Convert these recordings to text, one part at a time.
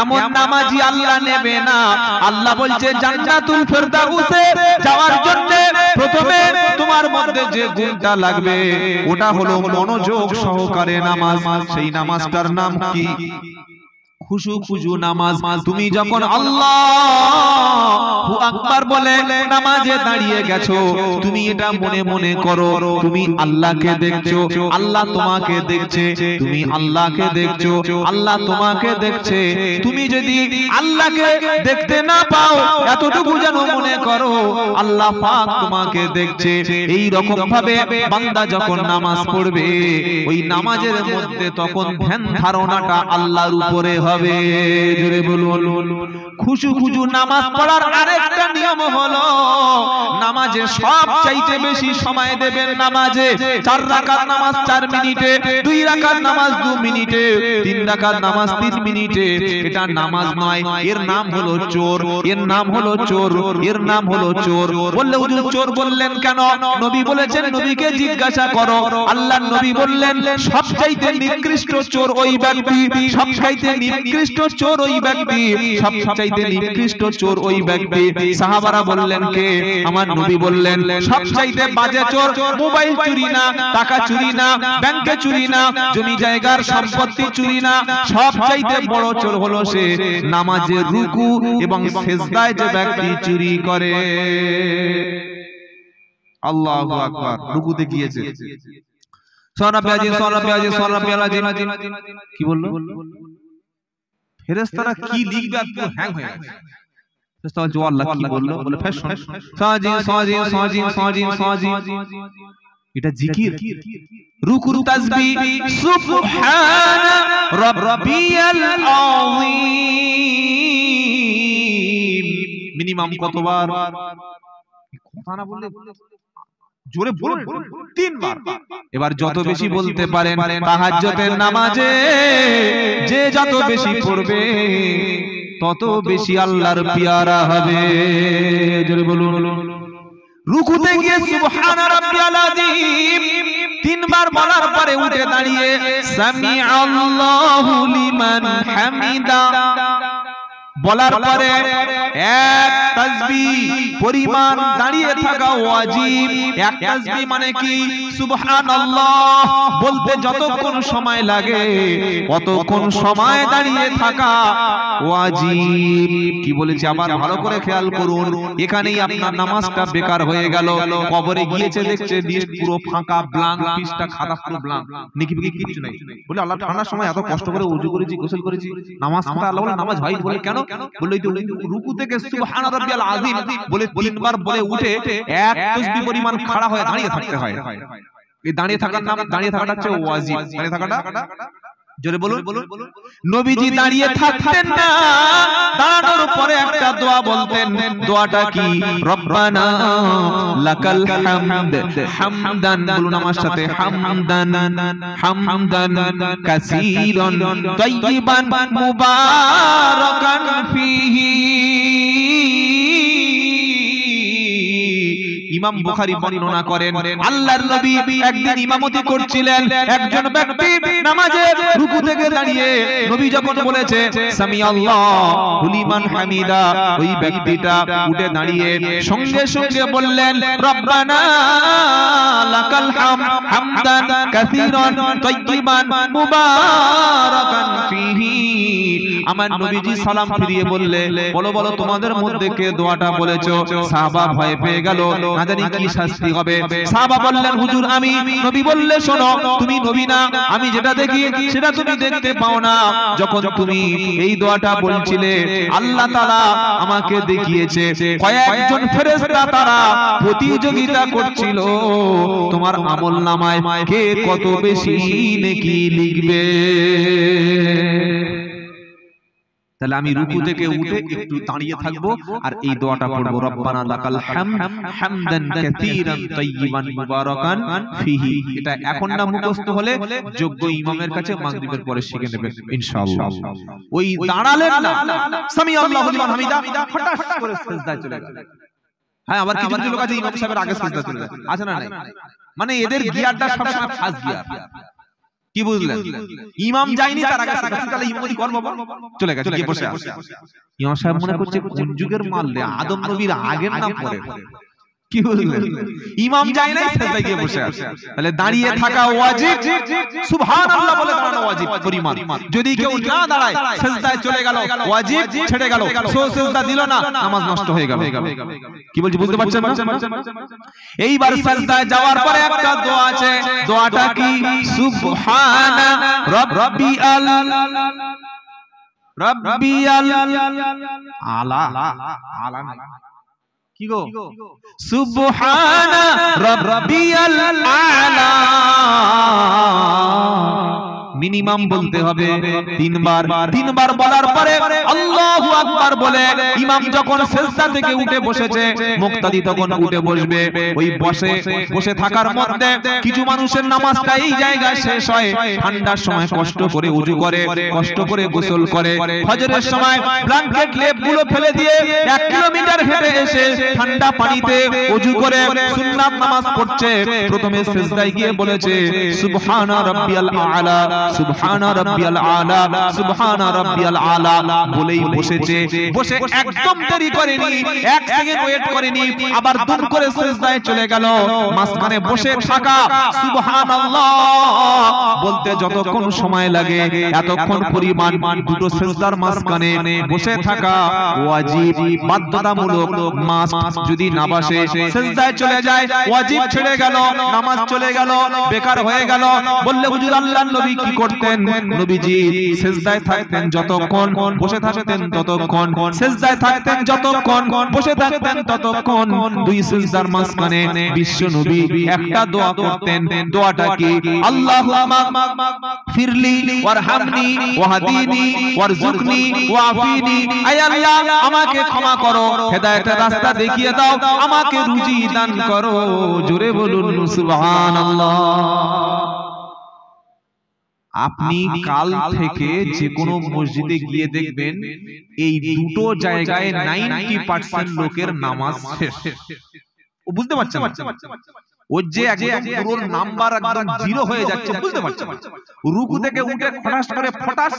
এমন নামাজি আল্লাহ নেবে না। আল্লাহ বলছে জান্নাতুল ফেরদাউসে যাওয়ার জন্য প্রথমে তোমার মধ্যে যে গুণটা লাগবে ওটা হলো মনোযোগ সহকারে নামাজ। সেই নামাজটার নাম কি? খুশু খুশু নামাজ। তুমি যখন আল্লাহু আকবার বলে নামাজে দাঁড়িয়ে গেছো, তুমি এটা মনে মনে করো তুমি আল্লাহকে দেখছো, আল্লাহ তোমাকে দেখছে, তুমি আল্লাহকে দেখছো, আল্লাহ তোমাকে দেখছে। তুমি যদি আল্লাহকে দেখতে না পাও এতটুকু যেন মনে করো আল্লাহ পাক তোমাকে দেখছে। এই রকম ভাবে বান্দা যখন নামাজ পড়বে ওই নামাজের মধ্যে তখন ধ্যান ধারণাটা আল্লাহর উপরে হবে। জোরে বলুন। খুশু খুশু নামাজ পড়ার আরেকটা নিয়ম হলো নামাজে সবচাইতে বেশি সময় দেবেন নামাজে। 4 রাকাত নামাজ 4 মিনিটে, 2 রাকাত নামাজ 2 মিনিটে, 3 রাকাত নামাজ 3 মিনিটে। এটা নামাজ নয়, এর নাম হলো চোর, এর নাম হলো চোর, এর নাম হলো চোর। বললে হুজুর চোর বললেন কেন? নবী বলেছেন, নবীকে জিজ্ঞাসা করো। আল্লাহর নবী বললেন সবচাইতে নিকৃষ্ট চোর ওই ব্যক্তি, সবচাইতে নিকৃষ্ট চোর ওই ব্যক্তি, সবচাইতে নিকৃষ্ট চোর ওই ব্যক্তি। সাহাবারা বললেন কে? আমার নবী বললেন সবচাইতে বাজে চোর মোবাইল চুরি না, টাকা চুরি না, ব্যাংকে চুরি না, জমি জায়গার সম্পত্তি চুরি না, সবচাইতে বড় চোর হলো সে নামাজের রুকু এবং সিজদায় যে ব্যক্তি চুরি করে। আল্লাহু আকবার। রুকুতে গিয়েছে, কি বললো? ফেরেশতারা কি লিখবে একটু হ্যাং হয়ে গেছে। ফেরেশতা বলছে আল্লাহ কি বললো? বলে ফেরেশতা সাজিন সাজিন সাজিন সাজিন সাজিন, এটা জিকির। রুকু তাসবিহ সুবহানা রাব্বিয়াল আযীম মিনিমাম কতবার? কথা না বললে জোরে বলুন 3 বার। এবার যত বেশি বলতে পারেন তাহাজ্জুদের নামাজে যে যত বেশি পড়বে তত বেশি আল্লাহর পিয়ারা হবে। জোরে বলুন। রুকুতে গিয়ে সুবহান রাব্বিয়াল আযীম 3 বার বলার পরে উঠে দাঁড়িয়ে সামিআল্লাহু লিমান হামিদা বলার পরে এক তাসবিহ পরিমাণ দাঁড়িয়ে থাকা ওয়াজিব। এক তাসবিহ মানে কি? সুবহানাল্লাহ বলতে যতক্ষণ সময় লাগে ততক্ষণ সময় দাঁড়িয়ে থাকা ওয়াজিব। কি বলেছি আবার ভালো করে খেয়াল করুন। এখানেই আপনার নামাজটা বেকার হয়ে গেল। কবরে গিয়েছে দেখছে লিস্ট পুরো ফাঁকা, ব্ল্যাঙ্ক, পৃষ্ঠা খাতা পুরো ব্ল্যাঙ্ক, নেকি বিকি কিছু নাই। বলে আল্লাহ ঠান্ডার সময় এত কষ্ট করে ওযু করেছি, গোসল করেছি, নামাজ পড়া আল্লাহ বলে নামাজ হয়। বলে কেন? বলে রুকু থেকে সুবহান রাব্বিয়াল আযীম বলে 3 বার বলে উঠে এক তাসবিহ পরিমাণ খাড়া হয়ে দাঁড়িয়ে থাকতে হয়। এই দাঁড়িয়ে থাকার নাম, দাঁড়িয়ে থাকাটা হচ্ছে ওয়াজিব। দাঁড়িয়ে থাকাটা জোরে বলুন। নবীজি দাঁড়িয়ে থাকতেন না, দাঁড়ানোর পরে একটা দোয়া বলতেন। দোয়াটা কি? রব্বানা লাকাল হামদ হামদান, বলুন আমার সাথে, হামদান হামদান কাসীরান তাইয়িবান মুবারাকান ফীহি। ইমাম বুখারী বর্ণনা করেন আল্লাহর নবী একদিন ইমামতি করছিলেন। একজন ব্যক্তি নামাজে রুকু থেকে দাঁড়িয়ে নবী যখন বলেছে সামিআল্লাহু লিমান হামিদা, ওই ব্যক্তিটা উঠে দাঁড়িয়ে সঙ্গে সঙ্গে বললেন রব্বানা লাকাল হামদ হামদান কাসীরান তাইয়িবান মুবারাকান ফীহি। আমার নবীজি সালাম ফিরিয়ে বললে বলো বলো তোমাদের মধ্যে কে দোয়াটা বলেছো? সাহাবা ভয় পেয়ে গেল, না জানি কি শাস্তি হবে। সাহাবা বললেন হুজুর আমি। নবী বললে শোনো, তুমি নবী না, আমি যেটা দেখি সেটা তুমি দেখতে পাও না। যখন তুমি এই দোয়াটা বলছিলে আল্লাহ তাআলা আমাকে দেখিয়েছে কয়েকজন ফেরেশতা তারা প্রতিযোগিতা করছিল তোমার আমলনামায় কে কত বেশি নেকি লিখবে। তাহলে আমি রুকু থেকে উঠে একটু দাঁড়িয়ে থাকবো আর এই দোয়াটা পড়বো, রব্বানা লাকাল হামদ হামদান কাসীরান তাইয়িবান মুবারাকান ফীহি। এটা এখন না মুখস্থ হলে যোগ্য ইমামের কাছে মাগরিবের পরে শিখে নেবেন ইনশাআল্লাহ। ওই দাঁড়ালেন না, সামিআল্লাহু লিমান হামিদা, ফটাস করে সিজদায় চলে গেল। হ্যাঁ, আবার কিছু কিছু লোক আছে ইমাম সাহেবের আগে সিজদা চলে যায়, আছে না নাই? মানে এদের গিয়ারটা সবসময় ফার্স্ট গিয়ার। কি বুঝলেন? ইমাম যায়নি তার আগে তাহলে ইমামতি কর বাবা, চলে গেছে গিয়ে বসে আছে। ইমাম সাহেব মনে করছে কোন যুগের মারলে, আদম নবীর আগের না পরে? কি বুঝলেন? ইমাম যায় নাই, সেজদায় গিয়ে বসে আছে। তাহলে দাঁড়িয়ে থাকা ওয়াজিব, সুবহানাল্লাহ বলে দাঁড়ানো ওয়াজিব পরিমাণ। যদি কেউ না দাঁড়ায়, সেজদায় চলে গেল, ওয়াজিব ছেড়ে গেল, সো সেজদা দিল না, নামাজ নষ্ট হয়ে গেল। কি বলছি বুঝতে পারছেন না? এইবার সেজদায় যাওয়ার পরে একটা দোয়া আছে, দোয়াটা কি? সুবহানা রাব্বিয়াল আলা, আলা কি গো? সুবহানা রাব্বিয়াল আলা। মিনিমাম বলতে হবে তিনবার। তিনবার বলার পরে আল্লাহু আকবার বলে ইমাম যখন সিজদা থেকে উঠে বসেছে, মুক্তাদি তখন উঠে বসবে। ওই বসে থাকার মধ্যে কিছু মানুষের নামাজটা এই জায়গায় শেষ হয়। ঠান্ডার সময় কষ্ট করে ওযু করে, কষ্ট করে গোসল করে, ফজরের সময় ব্ল্যাঙ্কেট লেপগুলো ফেলে দিয়ে 1 কিলোমিটার হেঁটে এসে ঠান্ডা পানিতে ওযু করে সুন্নাত নামাজ পড়ছে। প্রথমে সিজদায় গিয়ে বলেছে সুবহানা রাব্বিয়াল আলা, সুবহানা রাব্বিয়াল আলা, সুবহানা রাব্বিয়াল আলা বলেই বসেছে। বসে একদম দেরি করেনি, 1 সেকেন্ড ওয়েট করেনি, আবার দুম করে সিজদায় চলে গেল। মাঝখানে বসে থাকা সুবহানাল্লাহ বলতে যতক্ষণ সময় লাগে, এতক্ষণ পরিমাণ দুটো সিজদার মাঝখানে বসে থাকা ওয়াজিব, বাধ্যতামূলক। মাস্ট যদি না বসে সিজদায় চলে যায়, ওয়াজিব ছেড়ে গেল, নামাজ চলে গেল, বেকার হয়ে গেল। বললে হুজুর আল্লাহর নবী কি করতেন? নবীজি সিজদায় থাকতেন যতক্ষণ, বসে থাকতেন ততক্ষণ, সিজদায় থাকতেন যতক্ষণ, বসে থাকতেন ততক্ষণ। দুই সিজদার মাঝখানে বিশ্ব নবী একটা দোয়া করতেন। দোয়াটা কি? আল্লাহুম্মা ফিরলি ওয়ারহামনি ওয়াহদিনি ওয়ারযুকনি ওয়াফিনি। আয় আল্লাহ আমাকে ক্ষমা করো, হেদায়েতের রাস্তা দেখিয়ে দাও, আমাকে রুজি দান করো। জোরে বলুন সুবহানাল্লাহ। আপনি কাল থেকে যে কোনো মসজিদে গিয়ে দেখবেন এই দুটো জায়গায় 90% লোকের নামাজ শেষ। ও বুঝতে পারছেন? ও যে একদম পুরো নাম্বার একদম জিরো হয়ে যাচ্ছে, বুঝতে পারছেন? রুকু থেকে উঠে ফটাস করে ফটাস,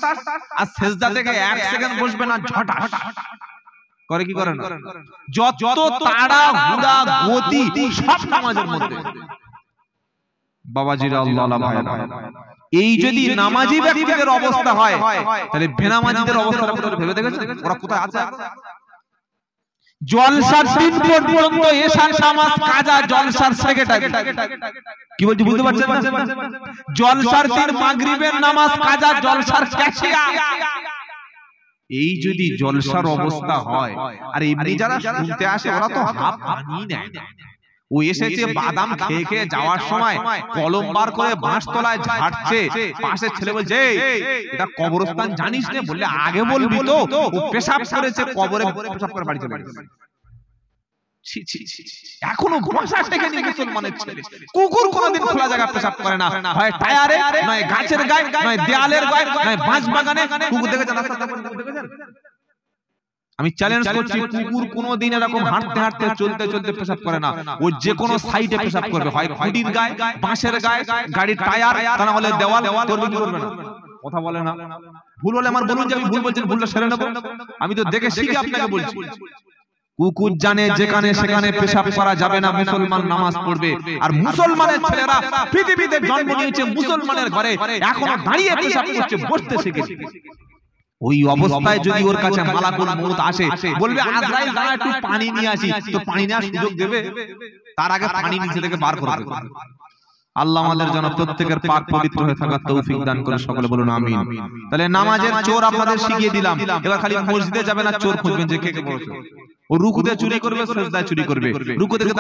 আর সিজদা থেকে 1 সেকেন্ড বসবে না, ঝটাস করে। কি করে না? যত তাড়াহুড়া গতি সব নামাজের মধ্যে। বাবাজিরা আল্লাহ ভাইরা, এই যদি নামাজি ব্যক্তিদের অবস্থা হয়, তাহলে বেনামাজিদের অবস্থাটা কোথায় ভেবে দেখেছেন? ওরা কোথায় আছে? জলসার দিন পর্যন্ত এশার নামাজ কাজা, জলসার সেক্রেটারি। কি বলছি বুঝতে পারছেন না? জলসার দিন মাগরিবের নামাজ কাজা, জলসার ক্যাশিয়ার। এই যদি জলসার অবস্থা হয়, আর এমনি যারা শুনতে আসে ওরা তো হাফ পানি নেয়। ও এসেছে বাদাম খেয়ে খেয়ে যাওয়ার সময় কলম বার করে বাঁশ তলায় ঝাড়ছে, পাশের ছেলে বলছে এটা কবরস্থান জানিস না? বললে আগে বলবি তো। ও পেশাব করেছে কবরে, পেশাব করে বাড়ি চলে গেছে। এখনো ভাষা শেখেনি মুসলমানের ছেলে। কুকুর কোনোদিন খোলা জায়গায় পেশাব করে না, হয় টায়ারে, নয় গাছের গায়ে, নয় দেয়ালের গায়ে, নয় বাঁশ বাগানে। কুকুর দেখেছেন? আমি চ্যালেঞ্জ করছি, কুকুর কোনোদিন এরকম হাঁটতে হাঁটতে চলতে চলতে পেশাব করে না। ও যে কোনো সাইডে পেশাব করবে, হয় খুঁটির গায়ে, বাঁশের গায়ে, গাড়ির টায়ার, তা না হলে দেওয়াল। করবে না, কথা বলে না। ভুল হলে আমার বলুন যে আমি ভুল বলছি, ভুলটা সেরে নেব। আমি তো দেখে শিখে আপনাকে বলছি। কুকুর জানে যেখানে সেখানে পেশাব করা যাবে না, মুসলমান নামাজ পড়বে। আর মুসলমানের ছেলেরা পৃথিবীতে জন্ম নিয়েছে মুসলমানের ঘরে, এখনো দাঁড়িয়ে পেশাব করছে, বসতে শিখেছে। ওই অবস্থায় যদি ওর কাছে মালাকুল মউত আসে, বলবে আজরাইল দাঁড়া একটু পানি নিয়ে আসি, তো পানি নেওয়ার সুযোগ দেবে? তার আগে পানি নিচে থেকে বার করবে। আল্লাহ আমাদের জন্য প্রত্যেকের পাক পবিত্র হয়ে থাকার তৌফিক দান করে, সকলে বলুন আমিন। তাহলে নামাজের চোর আপনাদের শিখিয়ে দিলাম। এবার খালি মসজিদে যাবে না, চোর খুঁজবেন যে কে কে বড় চোর। ও রুকুতে চুরি করবে, সিজদায় চুরি করবে। রুকু থেকে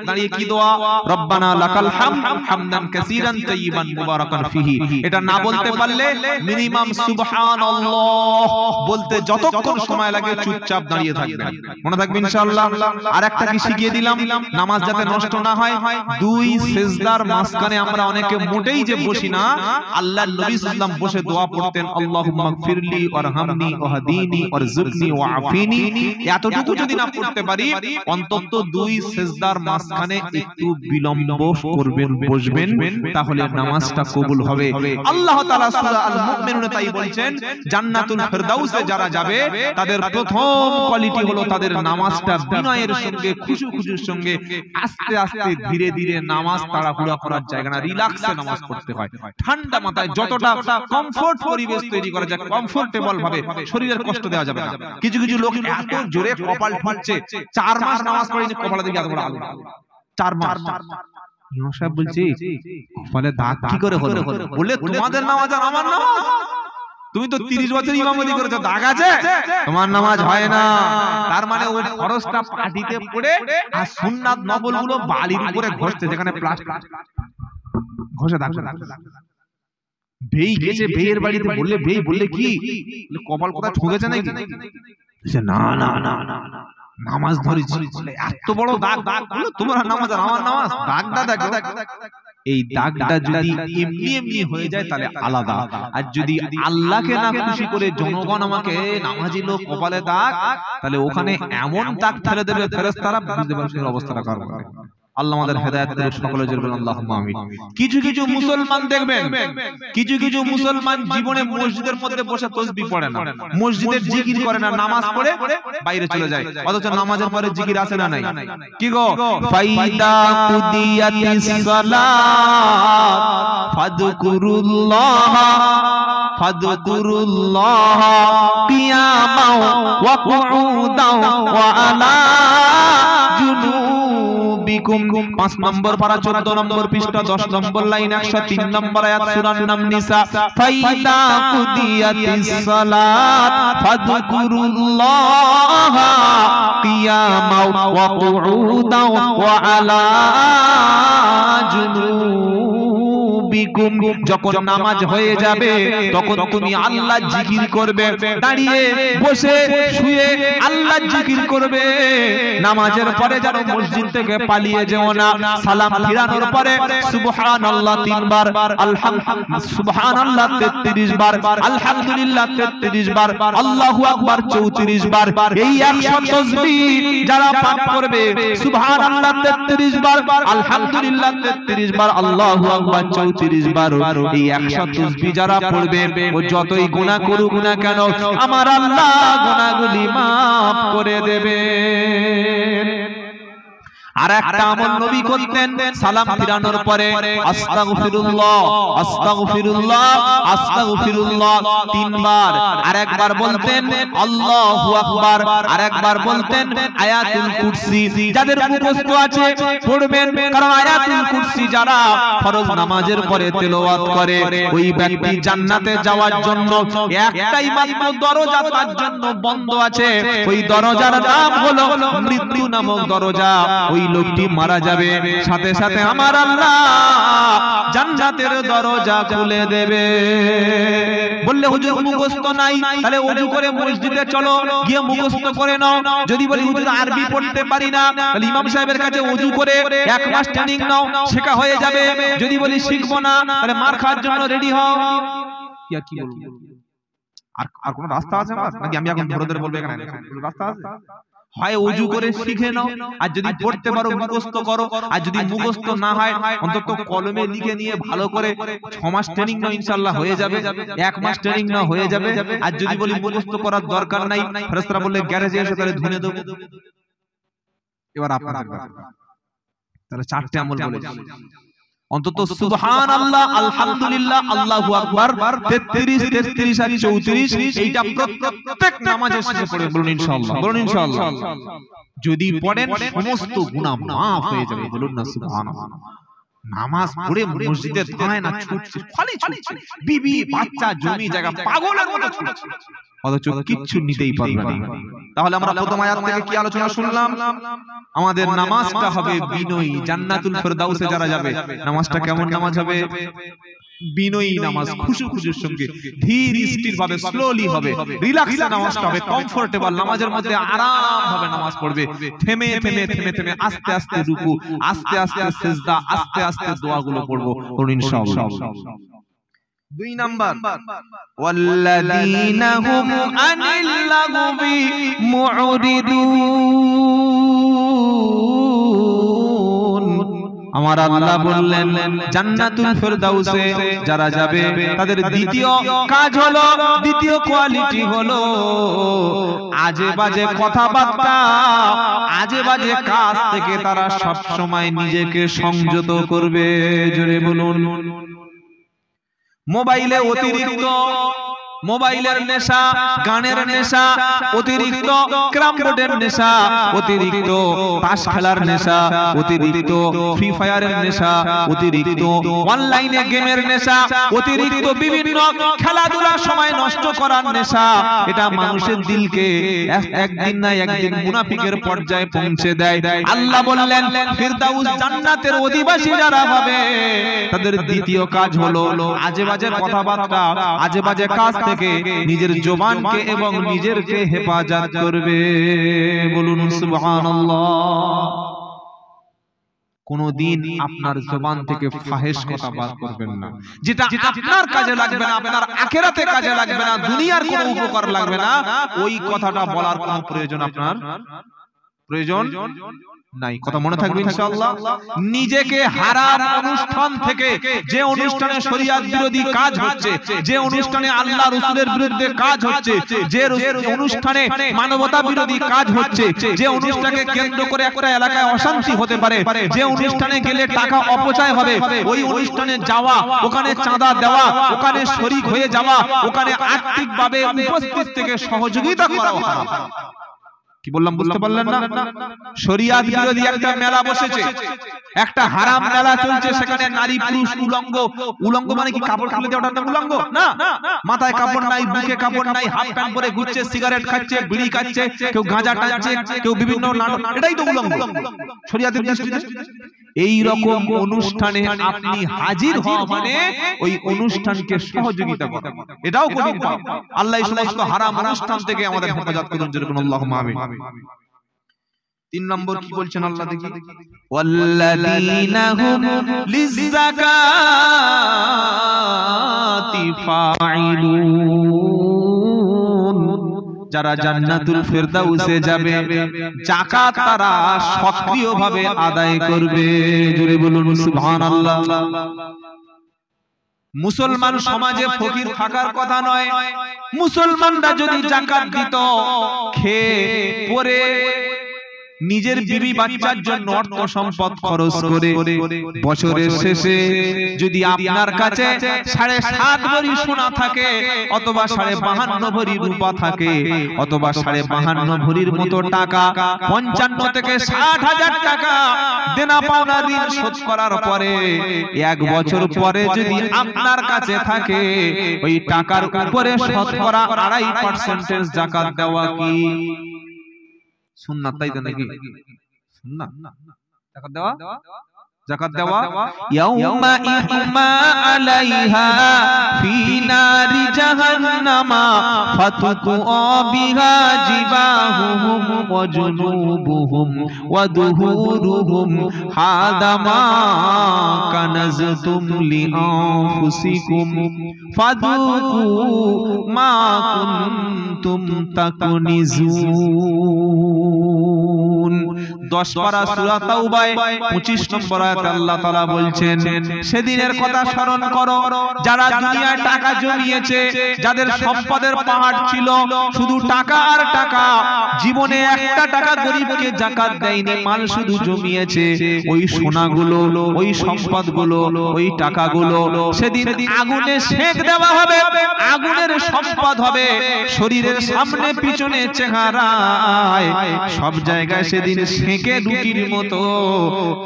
দাঁড়িয়ে কি দোয়া? রব্বানা লাকাল হামদ হামদান কাসীরান তাইয়িবান মুবারাকান ফিহি। এটা না বলতে পারলে মিনিমাম সুবহানাল্লাহ বলতে যতক্ষণ সময় লাগে চুপচাপ দাঁড়িয়ে থাকবেন, মনে থাকবে ইনশাআল্লাহ। আর একটা কি শিখিয়ে দিলাম, নামাজ যাতে নষ্ট না হয়, দুই সিজদার মাঝখানে আমরা অনেকে মোটেই যে বসি না, আল্লাহর নবী সাল্লাল্লাহু আলাইহি ওয়াসাল্লাম বসে দোয়া পড়তেন, আল্লাহুম্মা গফিরলি ওয়ারহামনি ওয়াহদিনি ওয়ারযুকনি ওয়াআফিনি। এতটুকু যদি না পড়তে পারি, অন্তত দুই সিজদার মাঝখানে একটু বিলম্ব করবেন, বসবেন, তাহলে নামাজটা কবুল হবে। আল্লাহ তাআলা সূরা আল মুমিনুনে তাই বলেছেন, জান্নাতুল ফেরদাউসে যারা যাবে তাদের প্রথম কোয়ালিটি হলো তাদের নামাজটা বিনয়ের সঙ্গে, খুশুর সঙ্গে, আস্তে আস্তে ধীরে ধীরে, নামাজ তাড়াহুড়া করার জায়গা না, রিল্যাক্সে নামাজ পড়তে হয়। ঠান্ডা মাথায় যতটা কমফোর্ট পরিবেশ তৈরি করা যায়, কমফোর্টেবল ভাবে, শরীরের কষ্ট দেওয়া যাবে না। কিছু কিছু লোক এত জোরে কপাল ঠুকছে, 4 মাস নামাজ পড়েনি, কপালে দিকে এত বড় আলু, 4 মাস। ইমাম সাহেব বলছি কপালে দাগ কি করে হলো? বলে তোমাদের নামাজ আর আমার নামাজ, তুমি তো 30 বছর ইমামতি করেছো, দাগ আছে, তোমার নামাজ হয় না। তার মানে ওই ফরজটা পাটিতে পড়ে আর সুন্নাত নফল গুলো বালির উপরে ঘষছে, যেখানে প্লাস্টিক ঘষে দাগ। বেই গেছে, বেয়ের বাড়িতে বললে, বেই বললে কি কপাল কোথায় ঠুকেছে নাকি? না না না না, নামাজ ধরেছি, এত বড় দাগ, তোমার নামাজ আর আমার নামাজ, দাগটা দেখো। এই দাগটা যদি এমনি এমনি হয়ে যায় তাহলে আলাদা, আর যদি আল্লাহকে না খুশি করে জনগণ আমাকে নামাজি লোক কপালে দাগ, তাহলে ওখানে এমন দাগ ফেলে দেবে ফেরেশতারা, বুঝতে পারছেন অবস্থাটা কার। আল্লাহ আমাদের হেদায়েত করুন, সকলে বলুন আল্লাহুম্মা আমিন। কিছু কিছু মুসলমান দেখবেন, কিছু কিছু মুসলমান জীবনে মসজিদের মধ্যে বসে তাসবিহ পড়ে না, মসজিদের জিকির করে না, নামাজ পড়ে বাইরে চলে যায়, অথচ নামাজের পরে জিকির আছে না নাই? কি গো, ফাইদা কুদিয়াতিস সালাত ফাযকুরুল্লাহ ফাযকুরুল্লাহ কিয়ামা ওয়া কুউদা ওয়া আলা জুনুবিকুম। 5 নম্বর পারা 14 নম্বর পৃষ্ঠা 10 নম্বর লাইন 103 নম্বর আয়াত সূরা আন-নিসা। ফাইদা কুদিয়াতিস সালাত ফাযকুরুল্লাহ কিয়ামা ওয়া কুউদা ওয়া আলা জুনুবিকুম। যখন নামাজ হয়ে যাবে তখন তুমি আল্লাহ জিকির করবে, দাঁড়িয়ে বসে শুয়ে আল্লাহ জিকির করবে। নামাজের পরে যেন মসজিদ থেকে পালিয়ে যেও না। সালাম ফিরানোর পরে সুবহানাল্লাহ 3 বার, সুবহানাল্লাহ 33 বার, আলহামদুলিল্লাহ 33 বার, আল্লাহু আকবার 34 বার। এই 100 তাসবিহ যারা পাঠ করবে, সুবহানাল্লাহ 33 বার, আলহামদুলিল্লাহ 33 বার, আল্লাহু আকবার 34 বার, এই 100 তাসবিহ যারা পড়বে, ও যতই গুনাহ করুক না কেন আমার আল্লাহ গুনাহগুলি maaf করে দেবে। আর একটা আমল নবী করতেন, সালাম ফিরানোর পরে আস্তাগফিরুল্লাহ আস্তাগফিরুল্লাহ আস্তাগফিরুল্লাহ 3 বার, আর একবার বলতেন আল্লাহু আকবার, আর একবার বলতেন আয়াতুল কুরসি। যাদের মুখস্থ আছে পড়বেন, কারণ আয়াতুল কুরসি যারা ফরজ নামাজের পরে তেলাওয়াত করে, ওই ব্যক্তি জান্নাতে যাওয়ার জন্য একটাই মাত্র দরজা তার জন্য বন্ধ আছে, ওই দরজার নাম হলো মৃত্যু নামক দরজা। ওই লোকটি মারা যাবে, সাথে সাথে আমার আল্লাহ জান্নাতের দরজা খুলে দেবে। বললে হুজুর মুখস্থ নাই, তাহলে ওযু করে মসজিদে চলো, গিয়ে মুখস্থ করে নাও। যদি বলি হুজুর আরবি পড়তে পারি না, তাহলে ইমাম সাহেবের কাছে ওযু করে 1 মাস ট্রেনিং নাও, শেখা হয়ে যাবে। যদি বলি শিখবো না, তাহলে মার খাওয়ার জন্য রেডি হও। কি বলবো? আর কোন রাস্তা আছে নাকি? আমি এখন ধরে ধরে বলবো এখানে রাস্তা আছে? হয় ওযু করে শিখে নাও, আর যদি পড়তে পারো মুখস্থ করো, আর যদি মুখস্থ না হয় অন্তত কলমে লিখে নিয়ে ভালো করে 6 মাস ট্রেনিং নাও, ইনশাআল্লাহ হয়ে যাবে। 1 মাস ট্রেনিং নাও, হয়ে যাবে। আর যদি বলি মুখস্থ করার দরকার নাই, ফেরেশতারা বললে গ্যারেজে এসে তাহলে ধুনে দেব। এবার আপনাদের তাহলে 4টে আমল বলেছি, অন্তত সুবহানাল্লাহ, আলহামদুলিল্লাহ, আল্লাহু আকবার 33 33 আর 34, এইটা প্রত্যেক নামাজের শেষে পড়ে বলুন ইনশাআল্লাহ, বলুন ইনশাআল্লাহ। যদি পড়েন সমস্ত গুনাহ maaf হয়ে যাবে, বলুন না সুবহানাল্লাহ। নামাজ পড়ে মসজিদে দাঁড়ায় না, ছুটছে, খালি ছুটছে, বিবি বাচ্চা জমি জায়গা পাগলের মতো ছুটছে, অথচ কিচ্ছু নিতেই পারবে না। তাহলে আমরা প্রথম আয়াত থেকে কি আলোচনা শুনলাম? আমাদের নামাজটা হবে বিনয়ী। জান্নাতুল ফেরদাউসে যারা যাবে, নামাজটা কেমন নামাজ হবে? বিনয়ী নামাজ, খুশুর সঙ্গে ধীর স্থির ভাবে স্লোলি হবে, রিল্যাক্সে নামাজটা হবে, কমফোর্টেবল, নামাজের মধ্যে আরাম ভাবে নামাজ পড়বে, থেমে থেমে থেমে থেমে আস্তে আস্তে রুকু, আস্তে আস্তে সিজদা, আস্তে আস্তে দোয়াগুলো পড়বো ইনশাআল্লাহ। 2 নাম্বার ওয়াল্লাযীনা হুম আনিল লাগবি মুরিদুন। আমার আল্লাহ বললেন জান্নাতুল ফেরদাউসে যারা যাবে তাদের দ্বিতীয় কাজ হলো, দ্বিতীয় কোয়ালিটি হলো আজে বাজে কথাবার্তা, আজে বাজে কাজ থেকে তারা সব সময় নিজেকে সংযত করবে। জোরে বলুন। মোবাইলে অতিরিক্ত মোবাইলের নেশা, গানের নেশা, অতিরিক্ত ক্যারামবোর্ডের নেশা, অতিরিক্ত তাস খেলার নেশা, অতিরিক্ত ফ্রি ফায়ারের নেশা, অতিরিক্ত অনলাইনে গেমের নেশা, অতিরিক্ত বিভিন্ন খেলাধুলার সময় নষ্ট করার নেশা, এটা মানুষের দিলকে একদিন না একদিন মুনাফিকের পর্যায়ে পৌঁছে দেয়। আল্লাহ বললেন ফিরদাউস জান্নাতের অধিবাসী যারা হবে তাদের দ্বিতীয় কাজ হলো আজে বাজে কথাবার্তা, আজে বাজে কাজ থেকে নিজের জবানকে এবং নিজেরকে হেফাজত করবে। বলুন সুবহানাল্লাহ। কোনদিন আপনার জবান থেকে ফাহিশ কথা বার করবেন না, যেটা আপনার কাজে লাগবে না, আপনার আখিরাতে কাজে লাগবে না, দুনিয়ার কোনো উপকার লাগবে না, ওই কথাটা বলার কোনো প্রয়োজন আপনার প্রয়োজন নাই। কথা মনে থাকবে ইনশাআল্লাহ। নিজেকে হারাম অনুষ্ঠান থেকে, যে অনুষ্ঠানে শরীয়ত বিরোধী কাজ হচ্ছে, যে অনুষ্ঠানে আল্লাহ রাসূলের বিরুদ্ধে কাজ হচ্ছে, যে অনুষ্ঠানে মানবতা বিরোধী কাজ হচ্ছে, যে অনুষ্ঠানকে কেন্দ্র করে একটা এলাকায় অশান্তি হতে পারে, যে অনুষ্ঠানে গেলে টাকা অপচয় হবে, ওই অনুষ্ঠানে যাওয়া, ওখানে চাঁদা দেওয়া, ওখানে শরীক হয়ে যাওয়া, ওখানে আর্থিকভাবে উপস্থিত থেকে সহযোগিতা করা হারাম। কি বললাম বুঝতে পারলেন না? শরীয়ত বিরোধী একটা মেলা বসেছে, একটা হারাম মেলা চলছে, সেখানে নারী পুরুষ উলঙ্গ, উলঙ্গ মানে কি কাপড় খুলে দেওয়াটা না উলঙ্গ না, মাথায় কাপড় নাই, বুকে কাপড় নাই, হাফ প্যান্ট পরে ঘুরছে, সিগারেট খাচ্ছে, বিড়ি খাচ্ছে, কেউ গাঁজা টানছে, কেউ বিভিন্ন নাটক, এটাই তো উলঙ্গ শরীয়তের দৃষ্টিতে। এই রকম অনুষ্ঠানে আপনি হাজির হওয়া মানে ওই অনুষ্ঠানকে সহযোগিতা করা, এটাও কঠিন পাপ। আল্লাহ এই সমস্ত হারাম অনুষ্ঠান থেকে আমাদের হেফাজত করুন, যেরকম আল্লাহুম্মা আমিন। 3 নম্বর কি বলছেন আল্লাহ দেখি, ওয়াল্লাযীনা হুম লিয-যাকাতি ফাঈলুন। যারা জান্নাতুল ফেরদাউসে যাবে যাকাত তারা সক্রিয়ভাবে আদায় করবে। জোরে বলুন সুবহানাল্লাহ। মুসলমান সমাজে ফকির থাকার কথা নয়। মুসলমানরা যদি যাকাত দিত, খেয়ে পরে নিজের বিবি বাচ্চার জন্য অর্থ সম্পদ খরচ করে বছরের শেষে যদি আপনার কাছে 7.5 ভরি সোনা থাকে, অথবা 52.5 ভরি রূপা থাকে, অথবা 52.5 ভরির মতো টাকা, 55 থেকে 60,000 টাকা দেনা পাওনা ঋণ শোধ করার পরে 1 বছর পরে যদি আপনার কাছে থাকে, ওই টাকার উপরে শতকরা 2.5% যাকাত দেওয়া কি সুন্নাত? তাই তো নাকি সুন্নাত যাকাত দেওয়া? যাকাত দেওয়া ইয়াউমা ইহমা আলাইহা ফি নারি জাহান্নামা ফাতুকু বিহা জিবাহুহুম ওয়া জুনুবুহুম ওয়া দুহুরুহুম হাদা মা কানাজতুম লিআনফুসিকুম ফাদুকু মা কুনতুম তাকুনিজুন। 10 পারা সূরা তাওবায় 25 নম্বর আয়াতে আল্লাহ তাআলা বলছেন, সেদিনের কথা স্মরণ করো যারা দুনিয়ায় টাকা জমিয়েছে, যাদের সম্পদের পাহাড় ছিল, শুধু টাকা আর টাকা, জীবনে একটা টাকা গরিবকে যাকাত দেয়নি, মাল শুধু জমিয়েছে, ওই সোনাগুলো, ওই সম্পদগুলো, ওই টাকাগুলো সেদিন আগুনে সেঁক দেওয়া হবে, আগুনের সম্পদ হবে, শরীরের সামনে পিছনে চেহারায় সব জায়গায় সেদিন সেঁকে রুটির মতো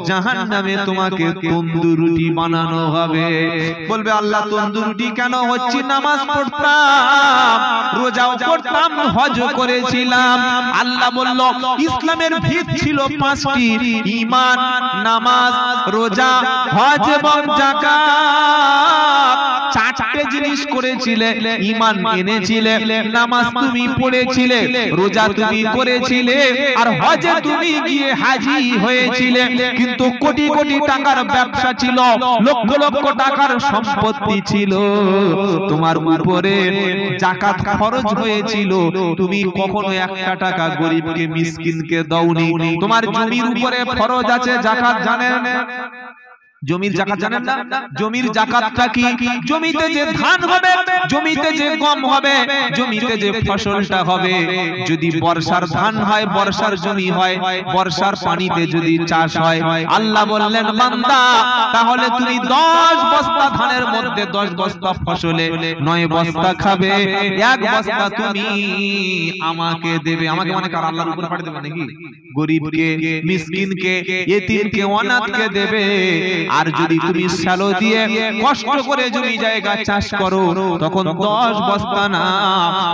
জাহান্নামে তোমাকে তন্দুর রুটি বানানো হবে। বলবে আল্লাহ তন্দুর রুটি কেন হচ্ছে? নামাজ পড়তাম, রোজাও করতাম, হজ করেছিলাম, আল্লাহ বলল ইসলামের ভিত ছিল পাঁচটি, ঈমান, নামাজ, রোজা, হজ এবং যাকাত। চারটে জিনিস করেছিলে, ঈমান এনেছিলে, নামাজ তুমি পড়েছিলে, রোজা তুমি করেছিলে, আর হজে তুমি গিয়ে হাজী হয়েছিলে। কিন্তু কোটি কোটি টাকার ব্যবসা ছিল, লক্ষ লক্ষ টাকার সম্পত্তি ছিল, তোমার উপরে যাকাত ফরজ হয়েছিল, তুমি কখনো একটা টাকা গরিবকে মিসকিনকে দাওনি। তোমার জমির উপরে ফরজ আছে যাকাত, জানেন? জমির যাকাত জানেন না? জমির যাকাতটা কি? জমিতে যে ধান হবে, জমিতে যে গম হবে, জমিতে যে ফসলটা হবে, যদি বর্ষার ধান হয়, বর্ষার জমি হয়, বর্ষার পানিতে যদি চাষ হয়, আল্লাহ বললেন বান্দা তাহলে তুমি 10 বস্তা ধানের মধ্যে 10 বস্তা ফসলে 9 বস্তা খাবে, 1 বস্তা তুমি আমাকে দেবে। আমাকে মানে কার? আল্লাহর উপর পাঠিয়ে দেবে নাকি? গরিবকে, মিসকিনকে, এতিমকে, অনাথকে দেবে। আর যদি তুমি শ্যালো দিয়ে কষ্ট করে জমি জায়গা চাষ করো, তখন 10 বস্তা না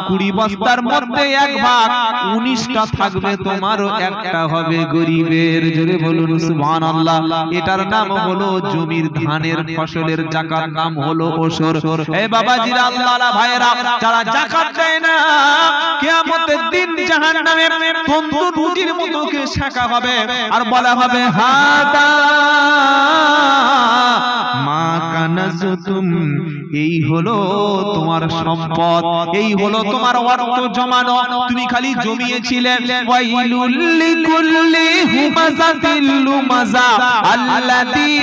20 বস্তার মধ্যে 1 ভাগ 19টা থাকবে তোমারও, একটা হবে গরিবের। জোরে বলুন সুবহানাল্লাহ। এটার নাম হলো জমির ধানের ফসলের যাকাত, নাম হলো ওশর। এই বাবাজিরা, আল্লাহওয়ালা ভাইয়েরা, যারা যাকাত দেয় না, কিয়ামতের দিন জাহান্নামে তন্দুর রুটির মতো কে শাকা হবে, আর বলা হবে হাদা মা কানাজতুম, এই হলো তোমার সম্পদ, এই হলো তোমার অর্থ জমানো, তুমি খালি জমিয়েছিলে। ওয়াইলুল লিকুল্লি হুমাযাতিল লুমাযা আল্লাযী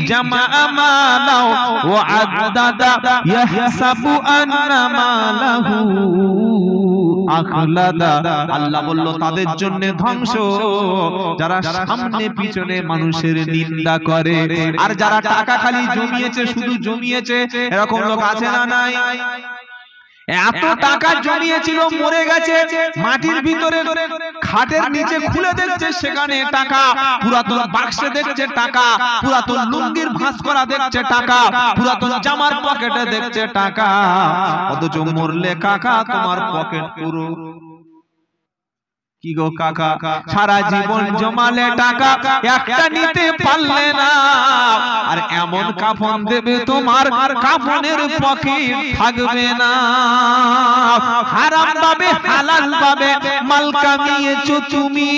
জামাআ মালাহু ওয়া আদ্দাদা ইয়াহসাবু আন্না মালাহু আখলাদা। আল্লাহ বলল তাদের জন্য ধ্বংস, যারা সামনে পিছনে মানুষের নিন্দা করে, আর যারা টাকা খালি জমিয়েছে, শুধু জমিয়েছে। এরকম লোক আছে না নাই? এত টাকা জমিয়েছিল, মরে গেছে, মাটির ভিতরে খাটের নিচে খুলে দেখছে সেখানে টাকা, পুরাতন বাক্সে দেখছে টাকা, পুরাতন লুঙ্গির ভাঁজ করা দেখছে টাকা, পুরাতন জামার পকেটে দেখছে টাকা, অথচ মরলে কাকা তোমার পকেট পুরো। কি গো কাকা, সারা জীবন জমালে টাকা, একটা নিতে পারলে না, আর এমন কাফন দেবে তোমার কাফনের পকেট থাকবে না। হারাম ভাবে হালাল ভাবে মাল কামিয়েছো তুমি,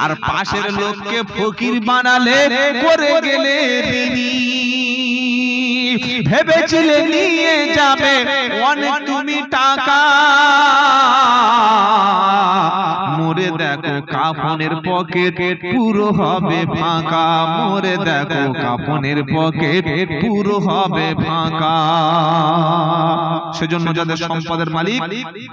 আর পাশের লোককে ফকির বানালে করে গেলে ঋণী। ভেবেছিলে নিয়ে যাবে অনেক তুমি টাকা, মরে দেখো কাফনের পকেট পুরো হবে ফাঁকা, মরে দেখো কাফনের পকেট পুরো হবে ফাঁকা। সেজন্য যাদের সম্পদের মালিক,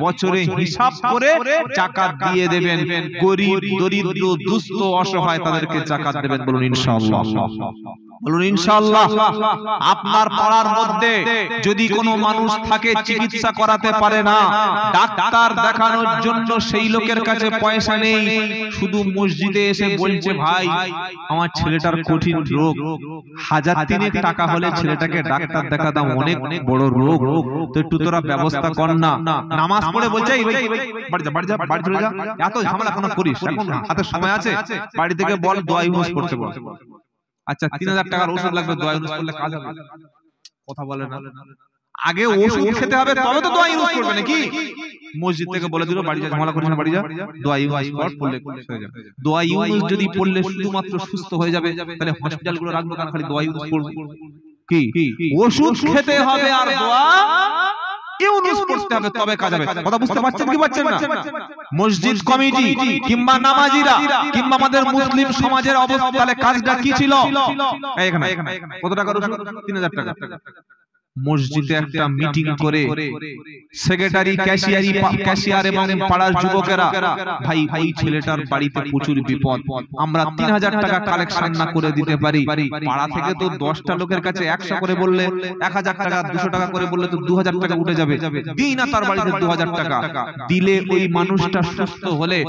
বছরে হিসাব করে যাকাত দিয়ে দেবেন। গরিব, দরিদ্র, দুস্থ, অসহায় তাদেরকে যাকাত দেবেন। বলুন ইনশাআল্লাহ, বলুন ইনশাআল্লাহ। আপনার পাড়ার মধ্যে যদি কোনো মানুষ থাকে চিকিৎসা করাতে পারে না, ডাক্তার দেখানোর জন্য সেই লোকের কাছে পয়সা নেই, শুধু মসজিদে এসে বলছে ভাই আমার ছেলেটার কঠিন রোগ, 1000 টাকা হলে ছেলেটাকে ডাক্তার দেখাতাম, অনেক বড় রোগ, তো একটু তোরা ব্যবস্থা কর না। নামাজ পড়ে বলছে বাড়ি যা, বাড়ি যা, বাড়ি চলে যা, এত ঝামেলা কোনো করিস, এখন হাতে সময় আছে, বাড়ি থেকে বল দোয়া ইউজ করতে বল। আচ্ছা 3000 টাকার ওষুধ লাগবে, দোয়া ইউজ করলে কাজ হবে? কথা বলে না। আগে ওষুধ খেতে হবে তবে তো দোয়া ইউজ করবে নাকি? মসজিদ থেকে বলে দিল বাড়ি যা, ঝামেলা করিস না, বাড়ি যা, দোয়া ইউজ কর, পড়লে হয়ে যাবে। দোয়া ইউজ যদি পড়লে শুধুমাত্র সুস্থ হয়ে যাবে, তাহলে হসপিটালগুলো রাখবো কেন? খালি দোয়া ইউজ করবে কি? ওষুধ খেতে হবে আর দোয়া ইউজ করতে হবে, তবে কাজ হবে। কথা বুঝতে পারছেন কি পারছেন না? মসজিদ কমিটি কিংবা নামাজিরা কিংবা আমাদের মুসলিম সমাজের অবস্থা, তাহলে কাজটা কি ছিল? এখানে কত টাকার ওষুধ? 3000 টাকা। মসজিদে একটা মিটিং করে সেক্রেটারি, ক্যাশিয়ার এবং পাড়ার যুবকেরা, ভাই ওই ছেলেটার বাড়িতে প্রচুর বিপদ, আমরা 3000 টাকা কালেকশন না করে দিতে পারি? পাড়া থেকে তো 10টা লোকের কাছে 100 করে বললে 1000 টাকা, 200 টাকা করে বললে তো 2000 টাকা উঠে যাবে। দিই না তার বাড়িতে 2000 টাকা দিলে, ওই মানুষটা সুস্থ হলে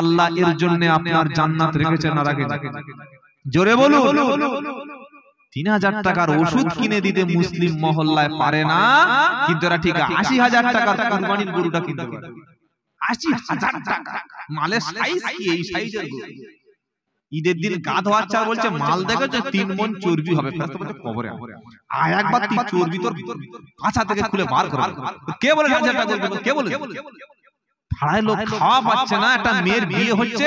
আল্লাহ এর জন্য আপনার জান্নাত রেখেছে না রাখেন? জোরে বলুন। 3000 টাকার ওষুধ কিনে দিতে মুসলিম মহল্লায় পারে না, কিন্তু এরা ঠিক 80,000 টাকার কুরবানির গরুটা কিনতে পারে। 80,000 টাকা মালের সাইজ কি? এই সাইজের গরু। ঈদের দিন গা ধোয়াচ্ছে আর বলছে মাল দেখেছো 3 মণ চর্বি হবে। ফেরেশতা বলছে কবরে আয় একবার তুই চর্বি তোর পাছা থেকে খুলে বার করে। কে বলে 1000 টাকা করবে? কে বলে? ভাড়ায় লোক খাওয়া পাচ্ছে না, একটা মেয়ের বিয়ে হচ্ছে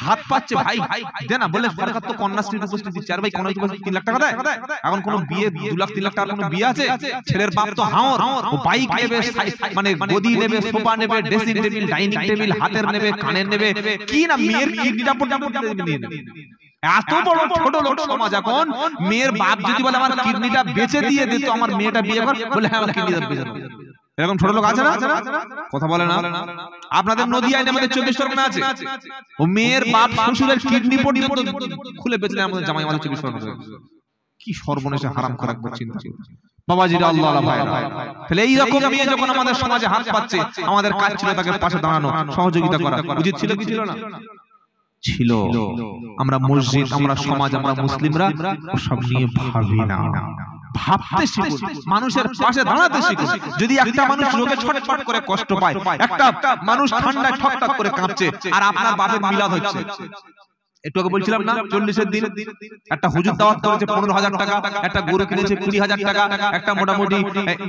হাত পাচ্ছে, ভাই দে না বলে সরকার তো কন্যাশ্রীর উপস্থিত দিচ্ছে। আর ভাই কন্যাশ্রী 3 লাখ টাকা দেয়? এখন কোন বিয়ে 2 লাখ 3 লাখ টাকার কোন বিয়ে আছে? ছেলের বাপ তো হাওর, ও বাইক নেবে, মানে গদি নেবে, সোফা নেবে, ড্রেসিং টেবিল, ডাইনিং টেবিল, হাতের নেবে, কানের নেবে, কি না মেয়ের কিডনিটা পর্যন্ত নিয়ে নেবে। এত বড় ছোট লোক সমাজ এখন। মেয়ের বাপ যদি বলে আমার কিডনিটা বেচে দিয়ে দিত আমার মেয়েটা বিয়ে কর, বলে হ্যাঁ আমার কিডনিটা বেচে দাও। এরকম ছোট লোক আছে না? কথা বলে না? আপনাদের নদিয়ায় আমাদের 24 পরগনা আছে, ও মেয়ের বাপ শ্বশুরের কিডনি পর্যন্ত খুলে বেচলে আমাদের জামাই আমাদের 24 পরগনা। কি সর্বনেশে হারাম করা চিন্তা। বাবাজিরা আল্লাহ আল্লাহ ভাইরা, তাহলে এই রকম মেয়ে যখন আমাদের সমাজে হাত পাচ্ছে, আমাদের কাজ ছিল তাকে পাশে দাঁড়ানো, সহযোগিতা করা। উচিত ছিল কি ছিল না? ছিল। আমরা মসজিদ, আমরা সমাজ, আমরা মুসলিমরা সব নিয়ে ভাবি না, ভাবতে শিখুন, মানুষের পাশে দাঁড়াতে শিখুন। যদি একটা মানুষ রোগে ছটফট করে কষ্ট পায়, একটা মানুষ ঠান্ডায় ঠকঠক করে কাঁপছে, আর আপনার বাপের মিলাদ হচ্ছে, একটু আগে বলছিলাম না 40-এর দিন একটা হুজুর দাওয়াত করেছে 15,000 টাকা, একটা গরু কিনেছে 20,000 টাকা, একটা মোটামুটি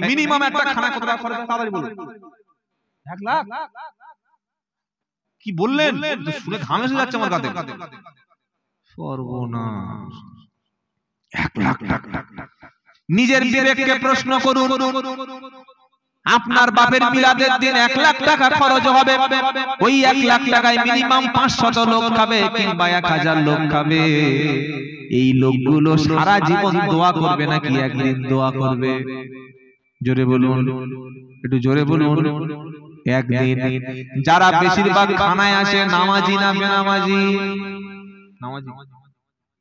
মিনিমাম একটা খানা কত টাকা খরচ? তাড়াতাড়ি বলুন। 1 লাখ? কি বললেন? শুনে ঘামে এসে যাচ্ছে আমার কাছে। সর্বনাশ! 1 লাখ টাকা। নিজের বিবেককে প্রশ্ন করুন, আপনার বাপের মিলাদের দিন 1 লাখ টাকা খরচ হবে, ওই 1 লাখ টাকায় মিনিমাম 500 লোক খাবে কিংবা 1000 লোক খাবে। এই লোকগুলো সারা জীবন দোয়া করবে নাকি একদিন দোয়া করবে? জোরে বলুন, একটু জোরে বলুন। একদিন। যারা বেশিরভাগ খানায় আসে নামাজি না বেনামাজি? নামাজি।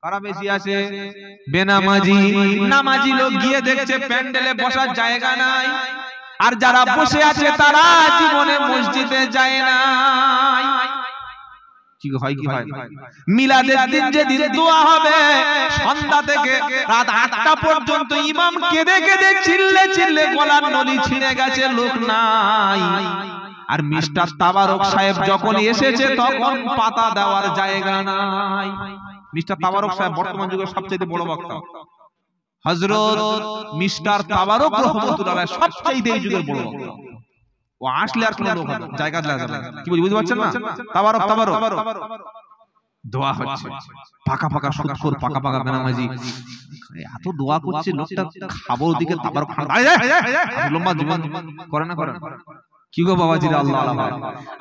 কারা বেশি আসে? বেনামাজি। নামাজি লোক গিয়ে দেখছে প্যান্ডেলে বসার জায়গা নাই, আর যারা বসে আছে তারা জীবনে মসজিদে যায় না। কি হয়? কি হয়? মিলাদের দিন যেদিন দোয়া হবে, সন্ধ্যা থেকে রাত 8টা পর্যন্ত ইমাম কেঁদে কেঁদে চিল্লে চিল্লে গলার নলি ছিঁড়ে গেছে, লোক নাই। আর মিস্টার তাবারক সাহেব যখন এসেছে তখন পাতা দেওয়ার জায়গা নাই। মিস্টার তাবারক সাহেব বর্তমান যুগের সবচেয়ে বড় বক্তা, হযরত মিস্টার তাবারক রহমাতুল্লাহ আলাইহি সবচেয়ে এই যুগের বড় বক্তা। ও আসলে আর কোন লোক হবে জায়গা লাগবে না। কি বুঝতে পারছেন না? তাবারক দোয়া হচ্ছে, পাকা পাকা সুদখোর, পাকা পাকা বেনামাজি এত দোয়া করছে, লোকটা খাবার দিকে তাবারক লম্বা জীবন করে না, করে না। কি গো বাবাজিরা আল্লাহ আল্লাহ,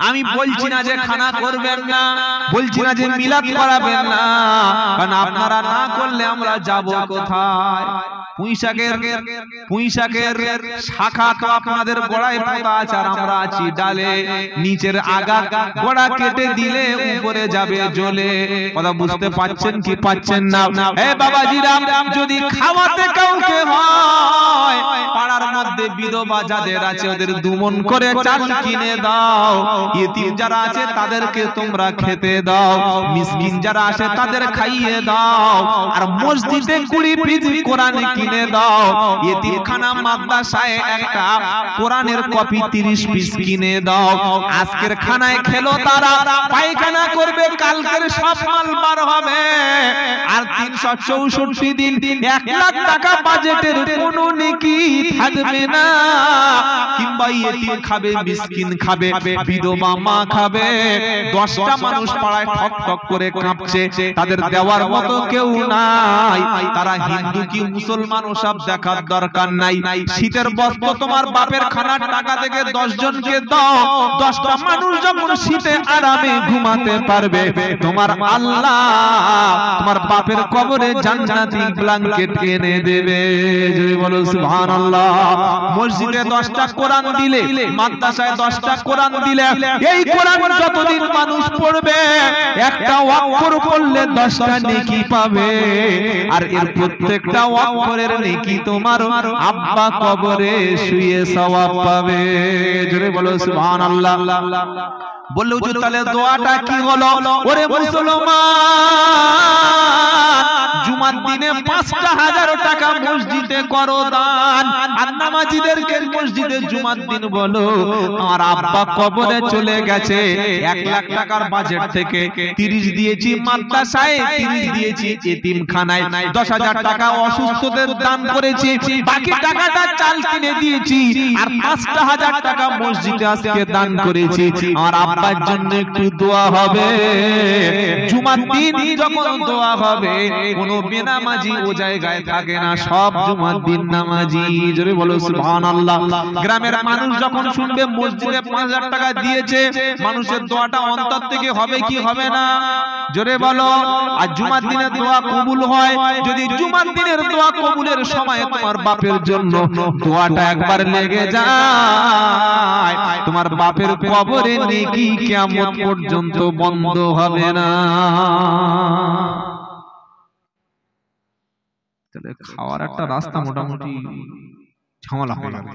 আমি বলছি না যে খানা করবেন না, বলছি না যে মিলাদ করাবেন না, কারণ আপনারা না করলে আমরা যাব কোথায়? পুঁইশাকের শাখা তো আপনাদের গোড়ায় পোঁতা আছে, আর আমরা আছি ডালে। নিচের আগা গোড়া কেটে দিলে উপরে যাবে জ্বলে। কথা বুঝতে পাচ্ছেন কি পাচ্ছেন না? এ বাবাজিরা, যদি খাওয়াতে কাউকে হয়, পাড়ার মধ্যে বিধবা যাদের আছে ওদের 2 মণ করে চাল কিনে দাও। ইতিম যারা আছে তাদেরকে তোমরা খেতে দাও, মিসকিন যারা আছে তাদের খাইয়ে দাও। আর মসজিদে 20 পিস কোরআন কিনে দাও। ইতিমখানা মাদ্রাসায় একটা কোরআনের কপি 30 পিস কিনে দাও। আজকের খানায় খেলো তারা, পায়খানা করবে, কালকের সব মাল বার হবে। আর 364 দিন 1 লাখ টাকা বাজেটের কোনো নেকি থাকবে না। কিংবা ইতিম খাবে, মিসকিন খাবে, বিধবা মা খাবে। 10টা মানুষ পাড়ায় ঠক ঠক করে কাঁপছে, তাদের দেওয়ার মতো কেউ নাই। তারা হিন্দু কি মুসলমান ওসব দেখার দরকার নাই। শীতের বস্ত্র তোমার বাপের খানার টাকা থেকে 10 জনকে দাও, 10টা মানুষ যখন শীতে আরামে ঘুমাতে পারবে, তোমার আল্লাহ তোমার বাপের কবরে জান্নাতি ব্ল্যাঙ্কেট এনে দেবে। যদি বলো সুবহানাল্লাহ। মসজিদে 10টা কোরআন দিলে, মাদ্রাসায় 10টা কোরআন দিলে, এই কোরআন যতদিন মানুষ পড়বে একটা অক্ষর পড়লে 10টা নেকি পাবে। আর এর প্রত্যেকটা অক্ষরের নেকি তোমার আব্বা কবরে শুয়ে সওয়াব পাবে। জোরে বলো সুবহানাল্লাহ। বললে হুজুর তাহলে দোয়াটা কি হলো? ওরে মুসলমান, জুমার দিনে 5,000 টাকা মসজিদে করো দান, আর নামাজীদেরকে মসজিদে জুমার দিন বলো আমার আব্বা কবরে চলে গেছে, 1 লাখ টাকার বাজেট থেকে 30 দিয়েছি মাদ্রাসায়, 30 দিয়েছি এতিমখানায়, 10,000 টাকা অসুস্থদের দান করেছি, বাকি টাকাটা চাল কিনে দিয়েছি, আর 5,000 টাকা মসজিদে আজকে দান করেছি। আমার আব্বার জন্য একটু দোয়া হবে। জুমার দিন যখন দোয়া হবে কোনো বেনামাজি ও জায়গায় থাকে না, সব জুমার দিন নামাজি। জোরে বলো সুবহানাল্লাহ। গ্রামের মানুষ যখন শুনবে মসজিদে 5,000 টাকা দিয়েছে, মানুষের দোয়াটা অন্তর থেকে হবে কি হবে না? জোরে বলো। আর জুমার দিনের দোয়া কবুল হয়, যদি জুমার দিনের দোয়া কবুলের সময় তোমার বাপের জন্য দোয়াটা একবার লেগে যায়, তোমার বাপের কবরে নেকি কিয়ামত পর্যন্ত বন্ধ হবে না। তাহলে খাওয়ার একটা রাস্তা মোটামুটি ঝামেলা হয়ে গেল,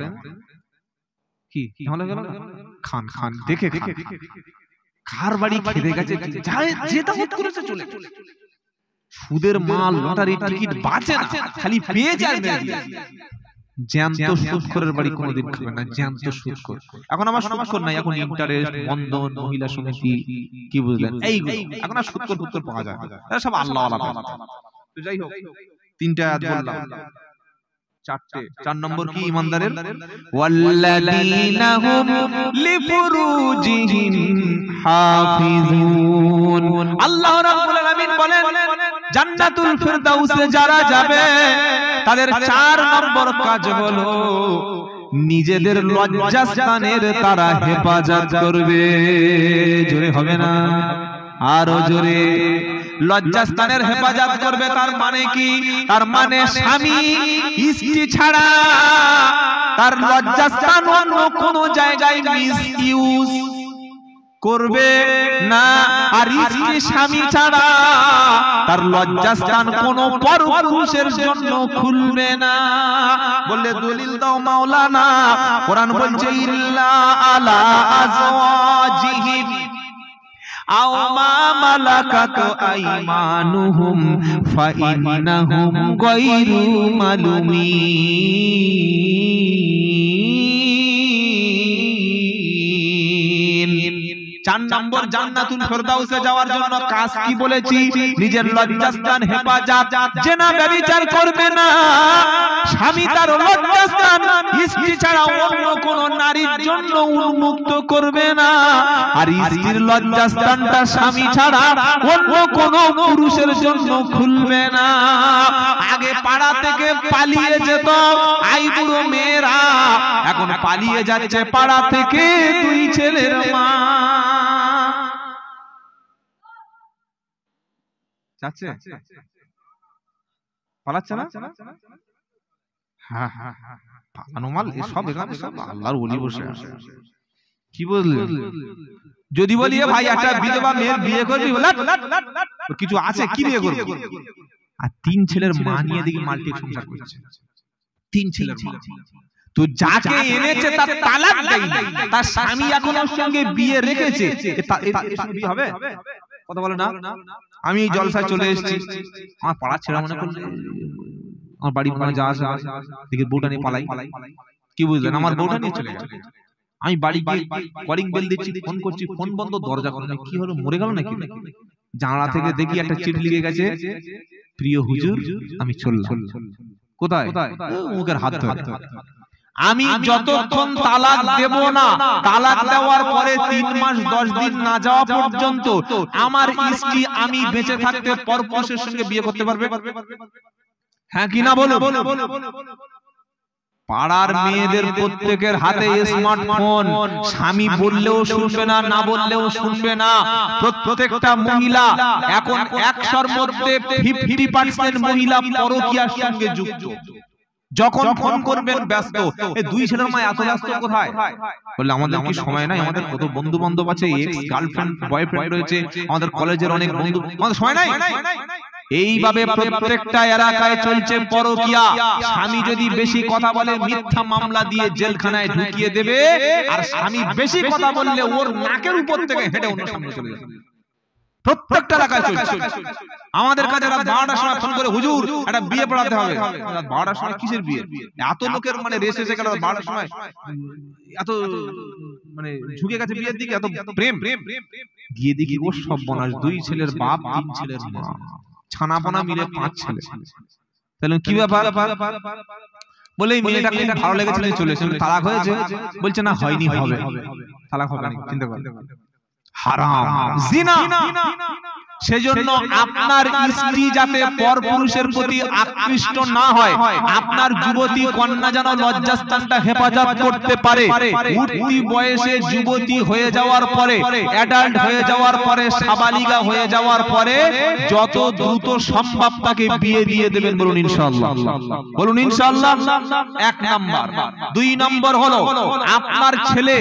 কি ঝামেলা গেল? খান খান দেখে কার বাড়ি খেতে গেছে, যেটা মত করেছে চলে। সুদের মাল, লটারি টিকিট বাঁচে না, খালি পেয়ে যায়। জ্যান্ত সুদখোরের বাড়ি কোনোদিন খাবে না, জ্যান্ত সুদখোর। এখন আমার সুদখোর নাই, এখন ইন্টারেস্ট, বন্ধন, মহিলা সমিতি, কি বুঝলেন, এইগুলো এখন আর সুদখোর ফুদখোর পাওয়া যায় না, এরা সব আল্লাহ ওয়ালা। তো যাই হোক, 3টা আয়াত বললাম, 4টে। 4 নম্বর কি ইমানদারের? ওয়াল্লাযীনা হুম লিফুরুজিহিম হাফিজুন। আল্লাহ রাব্বুল আলামিন বলেন জান্নাতুল ফিরদাউসে যারা যাবে তাদের 4 নম্বর কাজ হলো নিজেদের লজ্জাস্থানের তারা হেফাজত করবে। জোরে হবে না, আরো জোরে। লজ্জাস্থানের হেফাজত করবে তার মানে কি? তার মানে স্বামী স্ত্রী ছাড়া তার লজ্জাস্থান অন্য কোনো জায়গায় মিসইউজ করবে না। আর স্ত্রী স্বামী ছাড়া তার লজ্জাস্থান কোনো পরপুরুষের জন্য খুলবে না। বললে দলিল দাও মাওলানা। কোরআন বলছে ইল্লা আলা আজওয়াজিহিম আও মা মালাকাত আইমানুহুম ফাইন্নাহুম গায়রু মালুমিন। 4 নম্বর জান্নাতুল ফিরদাউসে যাওয়ার জন্য কাজ কি বলেছি? নিজের লজ্জাস্থান হেফাজত, জিনা ব্যভিচার করবে না। স্বামী তার লজ্জাস্থান স্ত্রী ছাড়া অন্য কোন নারীর জন্য উন্মুক্ত করবে না। আর স্ত্রীর লজ্জাস্থানটা স্বামী ছাড়া অন্য কোন পুরুষের জন্য খুলবে না। আগে পাড়া থেকে পালিয়ে যেত আইবুড়ো মেয়েরা, এখন পালিয়ে যাচ্ছে পাড়া থেকে 2 ছেলের মা। যাচ্ছে পালাচ্ছে না? হ্যাঁ হ্যাঁ, পালানো মাল এসব এখানে সব আল্লাহর ওলি বসে আছে। কি বললে? যদি বলি ভাই একটা বিধবা মেয়ের বিয়ে করবি, কিছু আছে কি বিয়ে করবি? আর 3 ছেলের মা নিয়ে দেখি মাল্টি সংসার করছে। 3 ছেলের মা। তো যাকে এনেছে তার তালাক দেয়নি, তার স্বামী এখন ওর সঙ্গে বিয়ে রেখেছে, বিয়ে হবে? কথা বলে না। আমি এই জলসায় চলে এসেছি, আমার পাড়ার ছেড়া মনে করলে আমার বাড়ি মনে যা আসে দেখে বউটা নিয়ে পালাই। কি বুঝলেন? আমার বউটা নিয়ে চলে গেছে। আমি বাড়ি গিয়ে কলিং বেল দিচ্ছি, ফোন করছি, ফোন বন্ধ, দরজা খোলা। কি হলো, মরে গেল নাকি? জানালা থেকে দেখি একটা চিঠি লিখে গেছে, প্রিয় হুজুর আমি চললাম। কোথায়? মুখের হাত ধরে। আমি যতক্ষণ তালাক দেব না, তালাক দেওয়ার পরে 3 মাস 10 দিন না যাওয়া পর্যন্ত আমার স্ত্রী আমি বেঁচে থাকতে পরপুরুষের সঙ্গে বিয়ে করতে পারবে? হ্যাঁ কি না বলো? পাড়ার মেয়েদের প্রত্যেকের হাতে স্মার্টফোন, স্বামী বললেও শুনবে না, না বললেও শুনবে না। প্রত্যেকটা মহিলা এখন 100-র মধ্যে 50% মহিলা পরকীয়ার সঙ্গে যুক্ত। যখন ফোন করবেন ব্যস্ত। এই দুই ছেলের মা এত ব্যস্ত কোথায়? বললে আমাদের কি সময় নাই, আমাদের কত বন্ধু বান্ধব আছে, এক্স গার্লফ্রেন্ড বয়ফ্রেন্ড রয়েছে, আমাদের কলেজের অনেক বন্ধু, আমাদের সময় নাই। এইভাবে প্রত্যেকটা এলাকায় চলছে পরকিয়া। স্বামী যদি বেশি কথা বলে মিথ্যা মামলা দিয়ে জেলখানায় ঢুকিয়ে দেবে, আর স্বামী বেশি কথা বললে ওর নাকের উপর থেকে হেঁটে অন্য সামনে চলে যাবে। প্রত্যেকটা এলাকায় চলছে। আমাদের কাছে রাত 12টার সময় ফোন করে, হুজুর একটা বিয়ে পড়াতে হবে। রাত 12টার সময় কিসের বিয়ে? এত লোকের মানে রেস এসে গেল 12টার সময়, এত মানে ঝুঁকে গেছে বিয়ের দিকে, এত প্রেম। গিয়ে দেখি ও সর্বনাশ, দুই ছেলের বাপ, তিন ছেলের মা, ছানাপনা মিলে 5 ছেলে। তাহলে কি ব্যাপার? বলে এই মেয়েটা খুব ভালো লেগেছে, চলে এসে তালাক হয়েছে। বলছে না হয়নি, হবে, তালাক হবে না, চিন্তা কর। হারাম, জিনা। সেজন্য আপনার স্ত্রী যাতে পরপুরুষের প্রতি আকৃষ্ট না হয়, আপনার যুবতী কন্যা যেন লজ্জাস্থানটা হেফাজত করতে পারে। উঠতি বয়সে যুবতী হয়ে যাওয়ার পরে, অ্যাডাল্ট হয়ে যাওয়ার পরে, সাবালিগা হয়ে যাওয়ার পরে যত দ্রুত সম্ভব তাকে বিয়ে দিয়ে দেবেন। বলুন ইনশাআল্লাহ, বলুন ইনশাআল্লাহ। 1 নাম্বার। 2 নাম্বার হলো আপনার ছেলে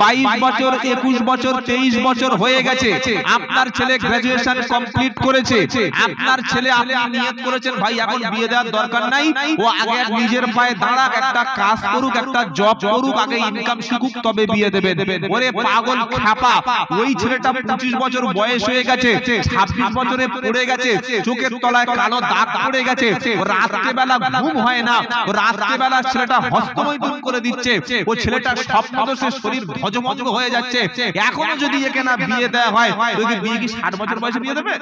22 বছর, 21 বছর, 23 বছর হয়ে গেছে, আপনার ছেলে গ্রাজুয়েশন কমপ্লিট করেছে, আপনার ছেলে, আপনি নিয়ত করেছেন ভাই এখন বিয়ে দেওয়ার দরকার নাই, ও আগে নিজের পায়ে দাঁড়াক, একটা কাজ করুক, একটা জব করুক, আগে ইনকাম শিখুক, তবে বিয়ে দেবেন। ওরে পাগল খাপা, ওই ছেলেটা 25 বছর বয়স হয়ে গেছে, 26 বছরে পড়ে গেছে, চোখের তলায় কালো দাগ পড়ে গেছে, রাত্রে বেলা ঘুম হয় না, রাত্রে বেলা ছেলেটা হস্তমৈথুন করে দিচ্ছে, ও ছেলেটার স্বপ্ন দোষে শরীর ধ্বজভঙ্গ হয়ে যাচ্ছে। এখনো যদি একে না বিয়ে দেওয়া হয়, যদি বিয়ে কি 60 বছর বয়সে বিয়ে দেবে?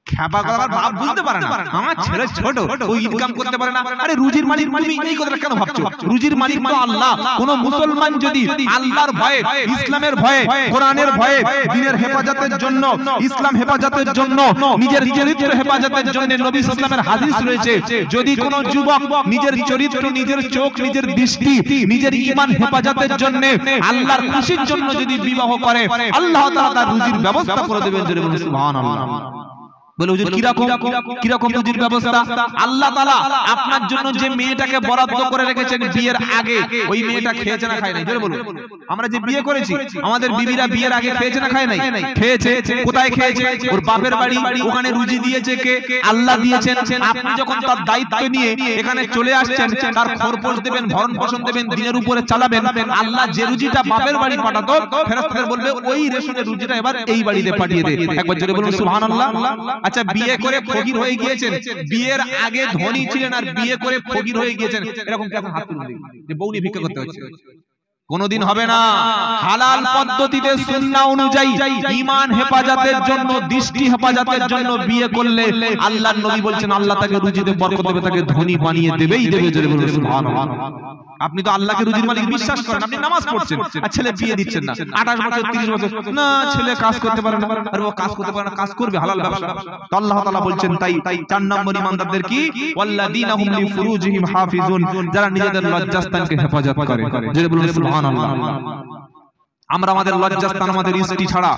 খেপা করার বাপ বুঝতে পারে না, আমার ছেলে ছোট, ও ইনকাম করতে পারে না। আরে রুজির মালিক তুমি এই কথাটা কেন ভাবছো? রুজির মালিক তো আল্লাহ। কোন মুসলমান যদি আল্লাহর ভয়ে, ইসলামের ভয়ে, কোরআনের ভয়ে, দ্বীনের হেফাজতের জন্য, ইসলাম হেফাজতের জন্য, নিজের চরিত্র হেফাজতের জন্য, নবী ইসলামের হাদিস রয়েছে, যদি কোন যুবক নিজের চরিত্র, নিজের চোখ, নিজের দৃষ্টি, নিজের ঈমান হেফাজতের জন্য, আল্লাহর খুশির জন্য যদি বিবাহ করে, আল্লাহ তাআলা তার রুজির ব্যবস্থা করে দেবেন। জোরে বলুন সুবহানাল্লাহ। বলে হুজুর কিরকম রুজির ব্যবস্থা? আল্লাহ তাআলা আপনার জন্য যে মেয়েটাকে বরাদ্দ করে রেখেছেন বিয়ের আগে, ওই মেয়েটা খেয়েছে না খায় নাই? জোরে বলুন। আমরা যে বিয়ে করেছি, আমাদের বিবিরা বিয়ের আগে খেয়েছে না খায় নাই? খেয়েছে। কোথায় খেয়েছে? ওর বাপের বাড়ি। ওখানে রুজি দিয়েছে কে? আল্লাহ দিয়েছেন। আপনি যখন তার দায়িত্ব নিয়ে এখানে চলে আসছেন, তার খরপোশ দেবেন, ভরণ পোষণ দেবেন, দিনের উপরে চালাবেন, আল্লাহ যে রুজিটা বাপের বাড়ি পাঠাতো, ফেরেশতাদের বলবে ওই রেশনের রুজিটা এবার এই বাড়িতে পাঠিয়ে দে। একবার জোরে বলুন সুবহানাল্লাহ। আচ্ছা, বিয়ে করে ফকির হয়ে গিয়েছেন, বিয়ের আগে ধনী ছিলেন আর বিয়ে করে ফকির হয়ে গিয়েছেন, এরকম কি এখন হাত তুলুন যে বউ নিয়ে ভিক্ষা করতে হচ্ছে? কোনদিন হবে না। হালাল পদ্ধতিতে সুন্নাহ অনুযায়ী ঈমান হেফাজতের জন্য, দৃষ্টি হেফাজতের জন্য বিয়ে করলে আল্লাহর নবী বলছেন আল্লাহ তাকে রুজিতে বরকত দেবে, তাকে ধনী বানিয়ে দেবেই দেবে। জোরে বলুন সুবহানাল্লাহ। আপনি তো আল্লাহকে রুজির মালিক বিশ্বাস করেন, আপনি নামাজ পড়ছেন, আর ছেলে বিয়ে দিচ্ছেন না। 28 বছর 30 বছর না, ছেলে কাজ করতে পারে না, আর ও কাজ করতে পারে না, কাজ করবে হালাল ব্যবসা। তো আল্লাহ তাআলা বলছেন তাই 4 নম্বর ইমানদারদের কি? ওয়াল্লাযীনা হুম লিফুরুজিহিম হাফিজুন, যারা নিজেদের লজ্জাস্থানকে হেফাজত করে। জোরে বলুন সুবহানাল্লাহ। আমরা আমাদের লজ্জাস্থান, আমাদের স্ত্রী ছাড়া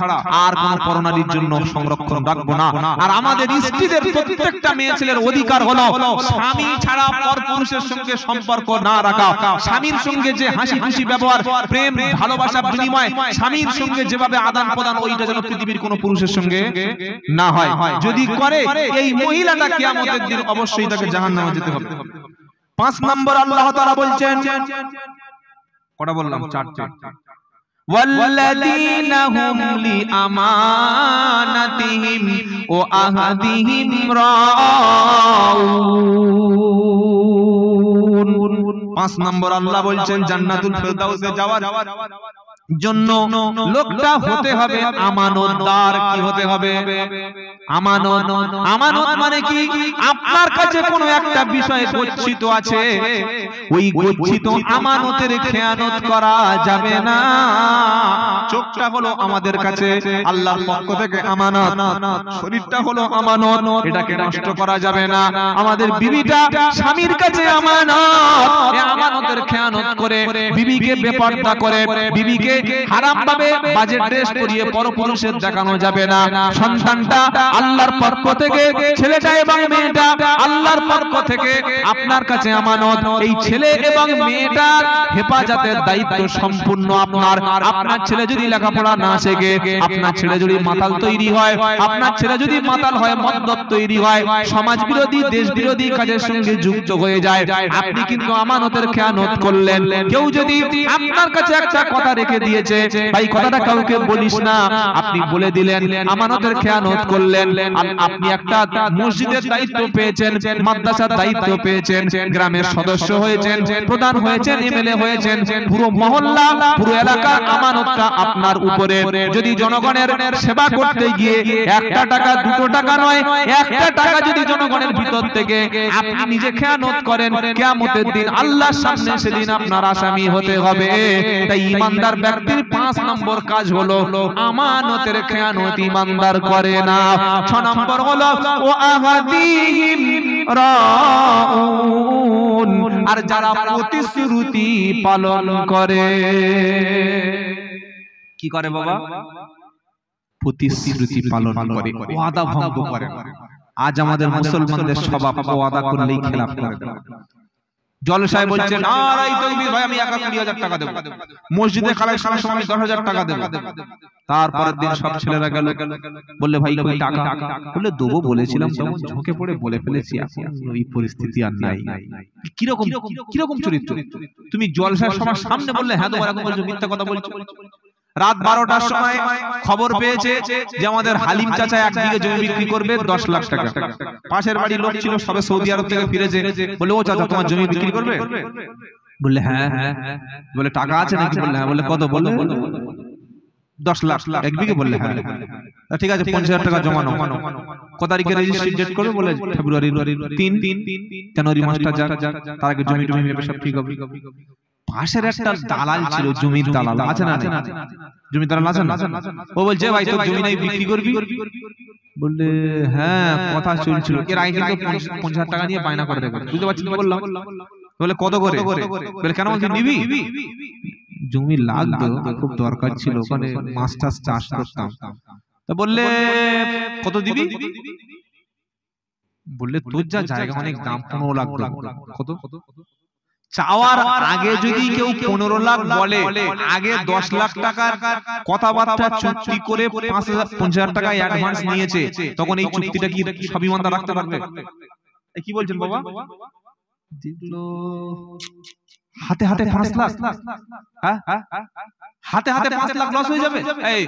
আর কোন পরনারীর জন্য সংরক্ষণ রাখবো না। আর আমাদের স্ত্রীদের প্রত্যেকটা মেয়ে ছেলের অধিকার হলো স্বামী ছাড়া পরপুরুষের সঙ্গে সম্পর্ক না রাখা। স্বামীর সঙ্গে যে হাসি খুশি ব্যবহার, প্রেম, ভালোবাসা, বিনিময়, স্বামীর সঙ্গে যেভাবে আদান প্রদান, ওইটা যেন পৃথিবীর কোন পুরুষের সঙ্গে না হয়। যদি করে, এই মহিলাটা কিয়ামতের দিন অবশ্যই তাকে জাহান্নামে যেতে হবে। 5 নম্বর আল্লাহ তাআলা বলছেন, কটা বললাম? 4টে। والذين هم لأمانتهم وعهدهم راعون। 5 নম্বর আল্লাহ বলছেন জান্নাতুল ফেরদাউসে যাওয়ার জন্য লোকটা হতে হবে আমানতদার। কি হতে হবে? আমানত। আমানত মানে কি? আপনার কাছে কোনো একটা বিষয় গচ্ছিত আছে, ওই গচ্ছিত আমানতের খেয়ানত করা যাবে না। চোখটা হলো আমাদের কাছে আল্লাহর পক্ষ থেকে আমানত, শরীরটা হলো আমানত, এটাকে নষ্ট করা যাবে না। আমাদের বিবিটা স্বামীর কাছে আমানত, এই আমানতের খেয়ানত করে, বিবিকে বেপরদা করে, বিবিকে হারাম ভাবে বাজে ড্রেস পরিয়ে পরপুরুষের দেখানো যাবে না। সন্তানটা আল্লাহর পক্ষ থেকে, ছেলেটা এবং মেয়েটা আল্লাহর পক্ষ থেকে আপনার কাছে আমানত। এই ছেলে এবং মেয়েটার হেফাজতের দায়িত্ব সম্পূর্ণ আপনার। আপনার ছেলে যদি লেখাপড়া না শেখে, আপনার ছেলে যদি মাতাল তৈরি হয়, আপনার ছেলে যদি মাতাল হয়, মদ্যপ তৈরি হয়, সমাজ বিরোধী দেশ বিরোধী কাজের সঙ্গে যুক্ত হয়ে যায়, আপনি কিন্তু আমানতের খেয়ানত করলেন। কেউ যদি আপনার কাছে একটা কথা রেখে দিয়েছে, ভাই কথাটা কাউকে বলিস না, আপনি বলে দিলেন, আমানতের খেয়ানত করলেন। আপনি একটা মসজিদের দায়িত্ব পেয়েছেন, মাদ্রাসার দায়িত্ব পেয়েছেন, গ্রামের সদস্য হয়েছেন, প্রধান হয়েছেন, এমএলএ হয়েছেন, পুরো মহল্লা পুরো এলাকার আমানতটা আপনার উপরে। যদি জনগণের সেবা করতে গিয়ে একটা টাকা দুটো টাকা নয়, একটা টাকা যদি জনগণের ভিতর থেকে আপনি নিজে খেয়ানত করেন, কিয়ামতের দিন আল্লাহর সামনে সেদিন আপনার আসামি হতে হবে। তাই ইমানদার ব্যক্তির 5 নম্বর কাজ হলো আমানতের খেয়ানত ইমানদার করে না। 6 নম্বর হলো ও আহাদিহিম রাউন, আর যারা প্রতিশ্রুতি পালন করে। কি করে বাবা? প্রতিশ্রুতি পালন করে, ওয়াদা ভঙ্গ করে। আজ আমাদের মুসলমানদের স্বভাব ওয়াদা করলেই খেলাপ করে। জলসায় বলছেন নারায়ে তাকবীর, ভাই আমি 20,000 টাকা দেব, মসজিদে কালেকশনের সময় আমি 10,000 টাকা দেব। তারপরের দিন সব ছেলেরা গেল, বললে ভাই কই টাকা? বললে দেবো বলেছিলাম, তখন ঝুঁকে পড়ে বলে ফেলেছি, এখন ওই পরিস্থিতি আর নাই। কিরকম কিরকম চরিত্র? তুমি জলসার সময় সামনে বললে হ্যাঁ দেবো, এরকম বলছো, মিথ্যা কথা বলছো। রাত 12টার সময় খবর পেয়েছে যে আমাদের হালিম চাচা 1 বিঘে জমি বিক্রি করবে 10 লাখ টাকা। পাশের বাড়ির লোক ছিল, সবে সৌদি আরব থেকে ফিরেছে, বলে ও চাচা তোমার জমি বিক্রি করবে? বললে হ্যাঁ। বলে টাকা আছে নাকি? বললে হ্যাঁ। বলে কত? বললে 10 লাখ 1 বিঘে। বললে হ্যাঁ। ঠিক আছে 50,000 টাকা জমানো। কত তারিখে রেজিস্ট্রি ডেট করবে? বলে ফেব্রুয়ারি 3, জানুয়ারি মাসটা যাক, তার আগে জমি টমি মেপে সব ঠিক হবে। পাশের একটা দালাল ছিল, জমির দালাল আছে না? জমির দালাল আছে না? ও বলছে ভাই তোর জমি নাই বিক্রি করবি? বললে হ্যাঁ কথা চলছিল। এর আগে কিন্তু 50,000 টাকা নিয়ে বায়না করে রেখেছে। বুঝতে পারছিস কি বললাম? বলে কত করে? বলে কেন বলছিস নিবি? জমি লাগতো, খুব দরকার ছিল, ওখানে মাছ টাছ চাষ করতাম। তা বললে কত দিবি? বললে তোর যা জায়গা অনেক দাম, 15 লাখ। কত? চাওয়ার আগে যদি কেউ 15 লাখ বলে, আগে 10 লাখ টাকার কথাবার্তা চুক্তি করে 50,000 টাকা অ্যাডভান্স নিয়েছে, তখন এই চুক্তিটা কি সব ইমানদার রাখতে পারবে? কি বলছেন বাবা? দেখলো হাতে হাতে 5 লাখ, হ্যাঁ হাতে হাতে 5 লাখ লস হয়ে যাবে। এই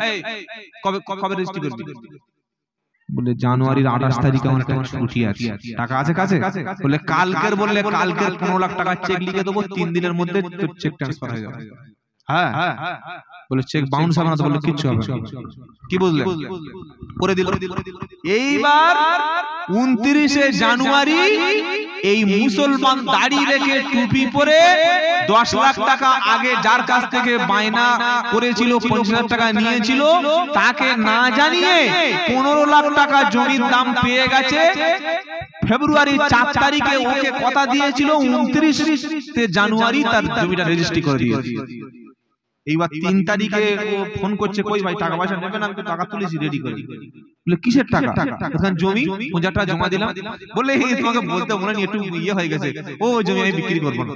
কবে রেজিস্ট্রি করবি? বলে জানুয়ারির 28 তারিখে আমার একটা ছুটি আছে, টাকা আছে কাছে? বলে কালকের। বললে কালকের 15 লাখ টাকা চেক লিখে দেবো, 3 দিনের মধ্যে তোর চেক ট্রান্সফার হয়ে যাবে। হ্যাঁ। বলে চেক বাউন্স হবে না? তো বলে কিচ্ছু হবে না। কি বুঝলে? করে দিল। এইবার 29শে জানুয়ারি এই মুসলমান দাড়ি রেখে টুপি পরে 10 লাখ টাকা আগে যার কাছ থেকে বায়না করেছিল, 50,000 টাকা নিয়েছিল, তাকে না জানিয়ে 15 লাখ টাকা জমির দাম পেয়ে গেছে। ফেব্রুয়ারি 4 তারিখে ওকে কথা দিয়েছিল 29শে জানুয়ারি তার জমিটা রেজিস্ট্রি করে দিয়েছে। এইবার 3 তারিখে ও ফোন করছে, কই ভাই টাকা পয়সা নেবেন? আমি তো টাকা তুলেছি রেডি করে। বলে কিসের টাকা? এখন জমি 50,000 টাকা জমা দিলাম। বলে এই তোমাকে বলতে মনে নেই, একটু ইয়ে হয়ে গেছে, ও জমি আমি বিক্রি করব না।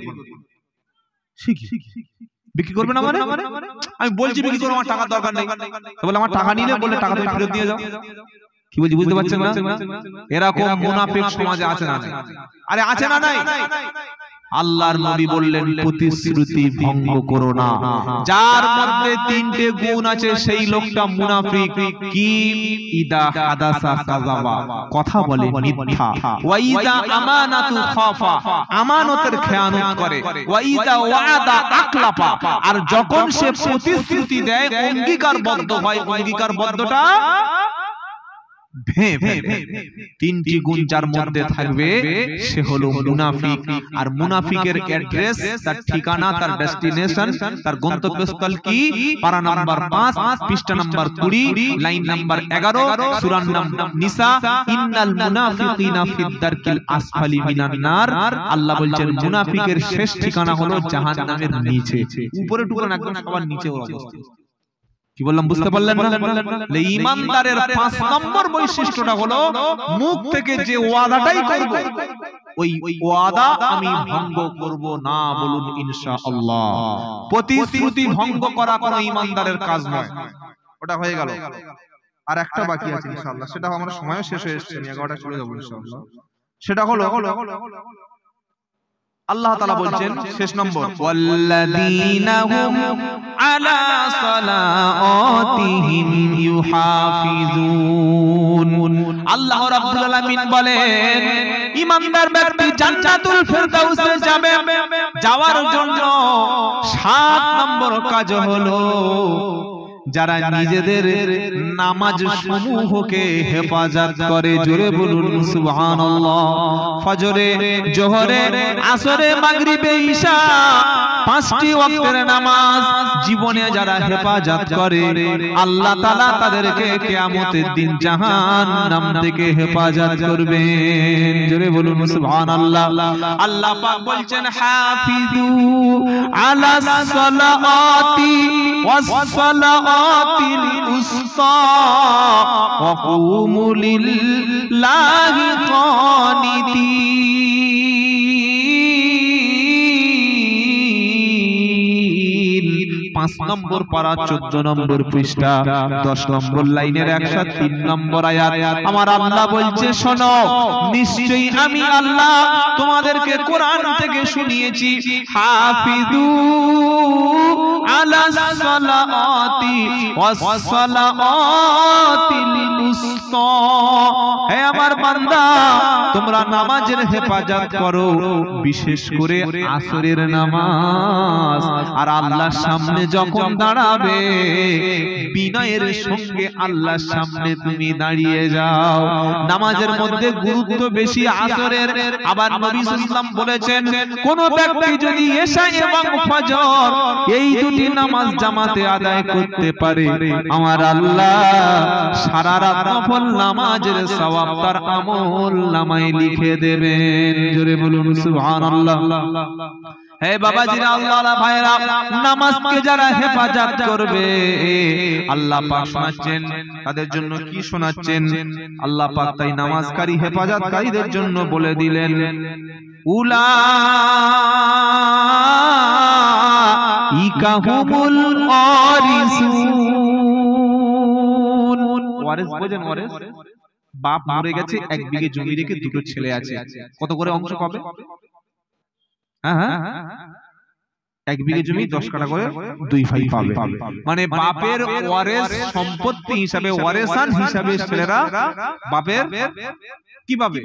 বিক্রি করবে না মানে? আমি বলছি বিক্রি করব, আমার টাকার দরকার নেই। বলে আমার টাকা নিলে, বলে টাকা তুমি ফেরত দিয়ে যাও। কি বলছি বুঝতে পারছেন না? এরকম মুনাফিক সমাজে আছে না? আরে আছে না? নাই। আল্লাহর নবী বললেন প্রতিশ্রুতি ভঙ্গ করো না। যার মধ্যে 3টে গুণ আছে সেই লোকটা মুনাফিক। কি? ইদা হাদাসা কাযাবা, কথা বলে মিথ্যা। ওয়া ইদা আমানাতু খাফা, আমানতের খেয়ানত করে। ওয়া ইদা ওয়াদা আকলাফা, আর যখন সে প্রতিশ্রুতি দেয় অঙ্গীকারবদ্ধ হয়, অঙ্গীকারবদ্ধটা তিনটি গুণ যার মধ্যে থাকবে সে হলো মুনাফিক। আর মুনাফিকের অ্যাড্রেস, তার ঠিকানা, তার ডেস্টিনেশন, তার গন্তব্যস্থল কি? পারা নাম্বার 5, পৃষ্ঠা নাম্বার 20, লাইন নাম্বার 11, সূরা নিসা, ইন্নাল মুনাফিকিনা ফিদ দারকিল আসফালি মিনান নার। আল্লাহ বলছেন মুনাফিকের শেষ ঠিকানা হলো জাহান্নামের নিচে। উপরে টুকরো না, একদম সবার নিচে ওর অবস্থা। কি বললাম বুঝতে পারলেন না? ঈমানদারের 5 নম্বর বৈশিষ্ট্যটা হলো মুখ থেকে যে ওয়াদাটাই করব ওই ওয়াদা আমি ভঙ্গ করব না। বলুন ইনশাআল্লাহ। প্রতিশ্রুতি ভঙ্গ করা কোনো ঈমানদারের কাজ নয়। ওটা হয়ে গেল। আর একটা বাকি আছে ইনশাআল্লাহ, সেটা আমার সময় শেষ হয়ে এসেছে, আমি 11টা চলে যাব ইনশাআল্লাহ। সেটা হলো আল্লাহ তাআলা বলছেন শেষ নম্বর, ওয়াল্লাযীনা হুম আলা সালাওয়াতিহিম ইউহাফিজুন। আল্লাহ রাব্বুল আলামিন বলেন ঈমানদার ব্যক্তি জান্নাতুল ফেরদাউসে যাবে। যাওয়ার জন্য 7 নম্বর কাজ হলো যারা নিজেদের নামাজ সমূহকে হেফাজত করে। জোরে বলুন সুবহানাল্লাহ। ফজরে, জোহরে, আসরে, মাগরিবে, ঈশা 5টি ওয়াক্তের নামাজ জীবনে যারা হেফাজত করে আল্লাহ তাআলা তাদেরকে কিয়ামতের দিন জাহান্নাম থেকে হেফাজত করবেন। জোরে বলুন সুবহানাল্লাহ। আল্লাহ পাক বলছেন হাফিজু আলাস সালাওয়াতি ওয়াস সালাওয়াতিল উসতা ওয়া কুমু লিল্লাহি কানিতিন। 5 নম্বর পারা 14 নম্বর পৃষ্ঠা 10 নম্বর লাইনের 103 নম্বর আয়াত। আমার আল্লাহ বলছে শোনো, নিশ্চয়ই আমি আল্লাহ তোমাদেরকে কোরআন থেকে শুনিয়েছি হাফিজু আলাস সালাওয়াতি ওয়াস সালাওয়াতিল উসতা। হে আমার বান্দা, তোমরা নামাজের হেফাজত করো, বিশেষ করে আসরের নামাজ। আর আল্লাহর সামনে যখন দাঁড়াবে বিনয়ের সঙ্গে আল্লাহর সামনে তুমি দাঁড়িয়ে যাও। নামাজের মধ্যে গুরুত্ব বেশি আসরের। আবার নবী সাল্লাল্লাহু আলাইহি ওয়াসাল্লাম বলেছেন কোন ব্যক্তি যদি এশা এবং ফজর এই দুটি নামাজ জামাতে আদায় করতে পারে আমার আল্লাহ সারা রাত নফল নামাজের সওয়াব তার আমল নামায় লিখে দেবেন। জোরে বলুন সুবহানাল্লাহ। হে বাবাজিরা, আল্লাহর ভাইরা, নামাজকে যারা হেফাজত করবে আল্লাহ পাক শোনাচ্ছেন তাদের জন্য কি শোনাচ্ছেন? আল্লাহ পাক তাই নামাজকারী হেফাজতকারীদের জন্য বলে দিলেন উলাইকা হুমুল ওয়ারিসুন। ওয়ারিস বোঝেন? ওয়ারিস বাপ মরে গেছে, 1 বিঘে জমি রেখে 2টো ছেলে আছে, কত করে অংশ পাবে? হ্যাঁ, 1 বিঘে জমি 10 কাঠা করে 2 ভাই পাবে। মানে বাপের ওয়ারিস সম্পত্তি হিসাবে, ওয়ারিসান হিসাবে ছেলেরা বাপের কি পাবে?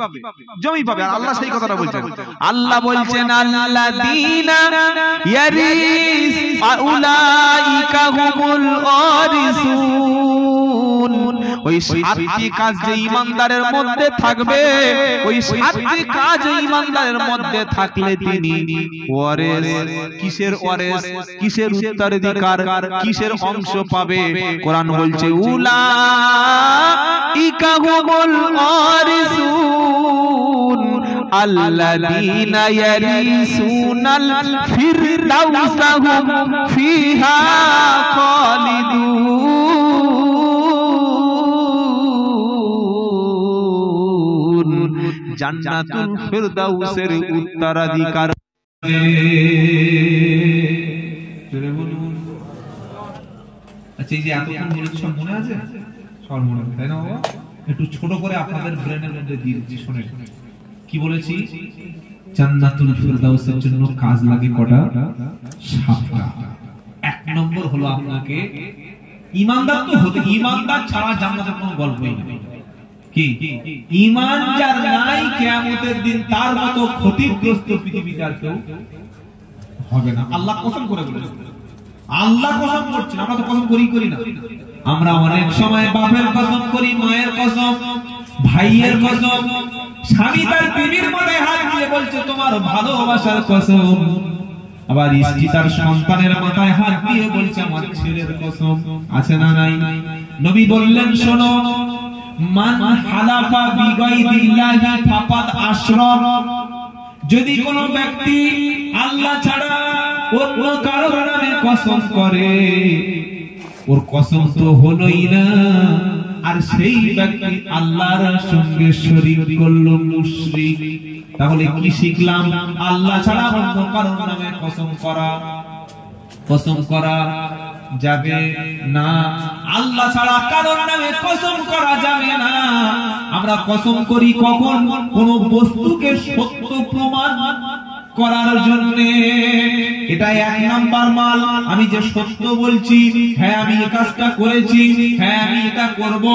জমি পাবে। আর আল্লাহ সেই কথাটা বলছেন। আল্লাহ বলছেন আল্লাযীনা ইয়ারিস উলাইকা হুমুল ওয়ারিসুন। ওই 7টি কাজ যে ঈমানদারের মধ্যে থাকবে, ওই 7টি কাজ ঈমানদারের মধ্যে থাকলে তিনি ওয়ারিস। কিসের ওয়ারিস? কিসের উত্তরাধিকার? কিসের অংশ পাবে? কোরআন বলছে উলাইকা হুমুল ওয়ারিসুন আল্লাযীনা ইয়ারিসুনাল ফিরদাউসা হুম ফিহা খালিদুন। জান্নাতুল ফিরদাউসের উত্তরাধিকার। আচ্ছা, এই যে এতক্ষণ বলেছি সব মনে আছে? সব মনে আছে তাই না বাবা? একটু ছোট করে আপনাদের ব্রেনের মধ্যে দিয়ে দিচ্ছি, শুনেন কি বলেছি। জান্নাতুল ফিরদাউসের জন্য কাজ লাগে কটা? 7টা। 1 নম্বর হলো আপনাকে ঈমানদার তো হতে, ঈমানদার ছাড়া জান্নাতের কোনো গল্পই নেই। কি ঈমান যার নাই কিয়ামতের দিন তার মতো ক্ষতিগ্রস্ত পৃথিবীতে আর কেউ হবে না। আল্লাহ কসম করে বলেছেন আল্লাহ কসম করছেন, আমরা তো কসম করি না। আমরা অনেক সময় বাপের কসম করি, মায়ের কসম, ভাইয়ের কসম, স্বামী তার বিবির মাথায় হাত দিয়ে বলছে তোমার ভালোবাসার কসম, আবার স্ত্রী তার সন্তানের মাথায় হাত দিয়ে বলছে আমার ছেলের কসম। আছে না নাই? নবী বললেন শোনো, মান হালাফা বিগাইরিল্লাহি ফাকাদ আশরাক, যদি কোনো ব্যক্তি আল্লাহ ছাড়া অন্য কারোর নামে কসম করে, ওর কসম তো হলোই না, আর সেই ব্যক্তি আল্লাহর সঙ্গে শরীক করলো, মুশরিক। তাহলে কি শিখলাম? আল্লাহ ছাড়া অন্য কারোর নামে কসম করা যাবে না। আল্লাহ ছাড়া কারোর নামে কসম করা যাবে না। আমরা কসম করি কখন? কোন বস্তুকে সত্য প্রমাণ করার জন্য। এটা এক নাম্বার মাল। আমি যে সত্য বলছি, হ্যাঁ আমি এই কাজটা করেছি, হ্যাঁ আমি এটা করব,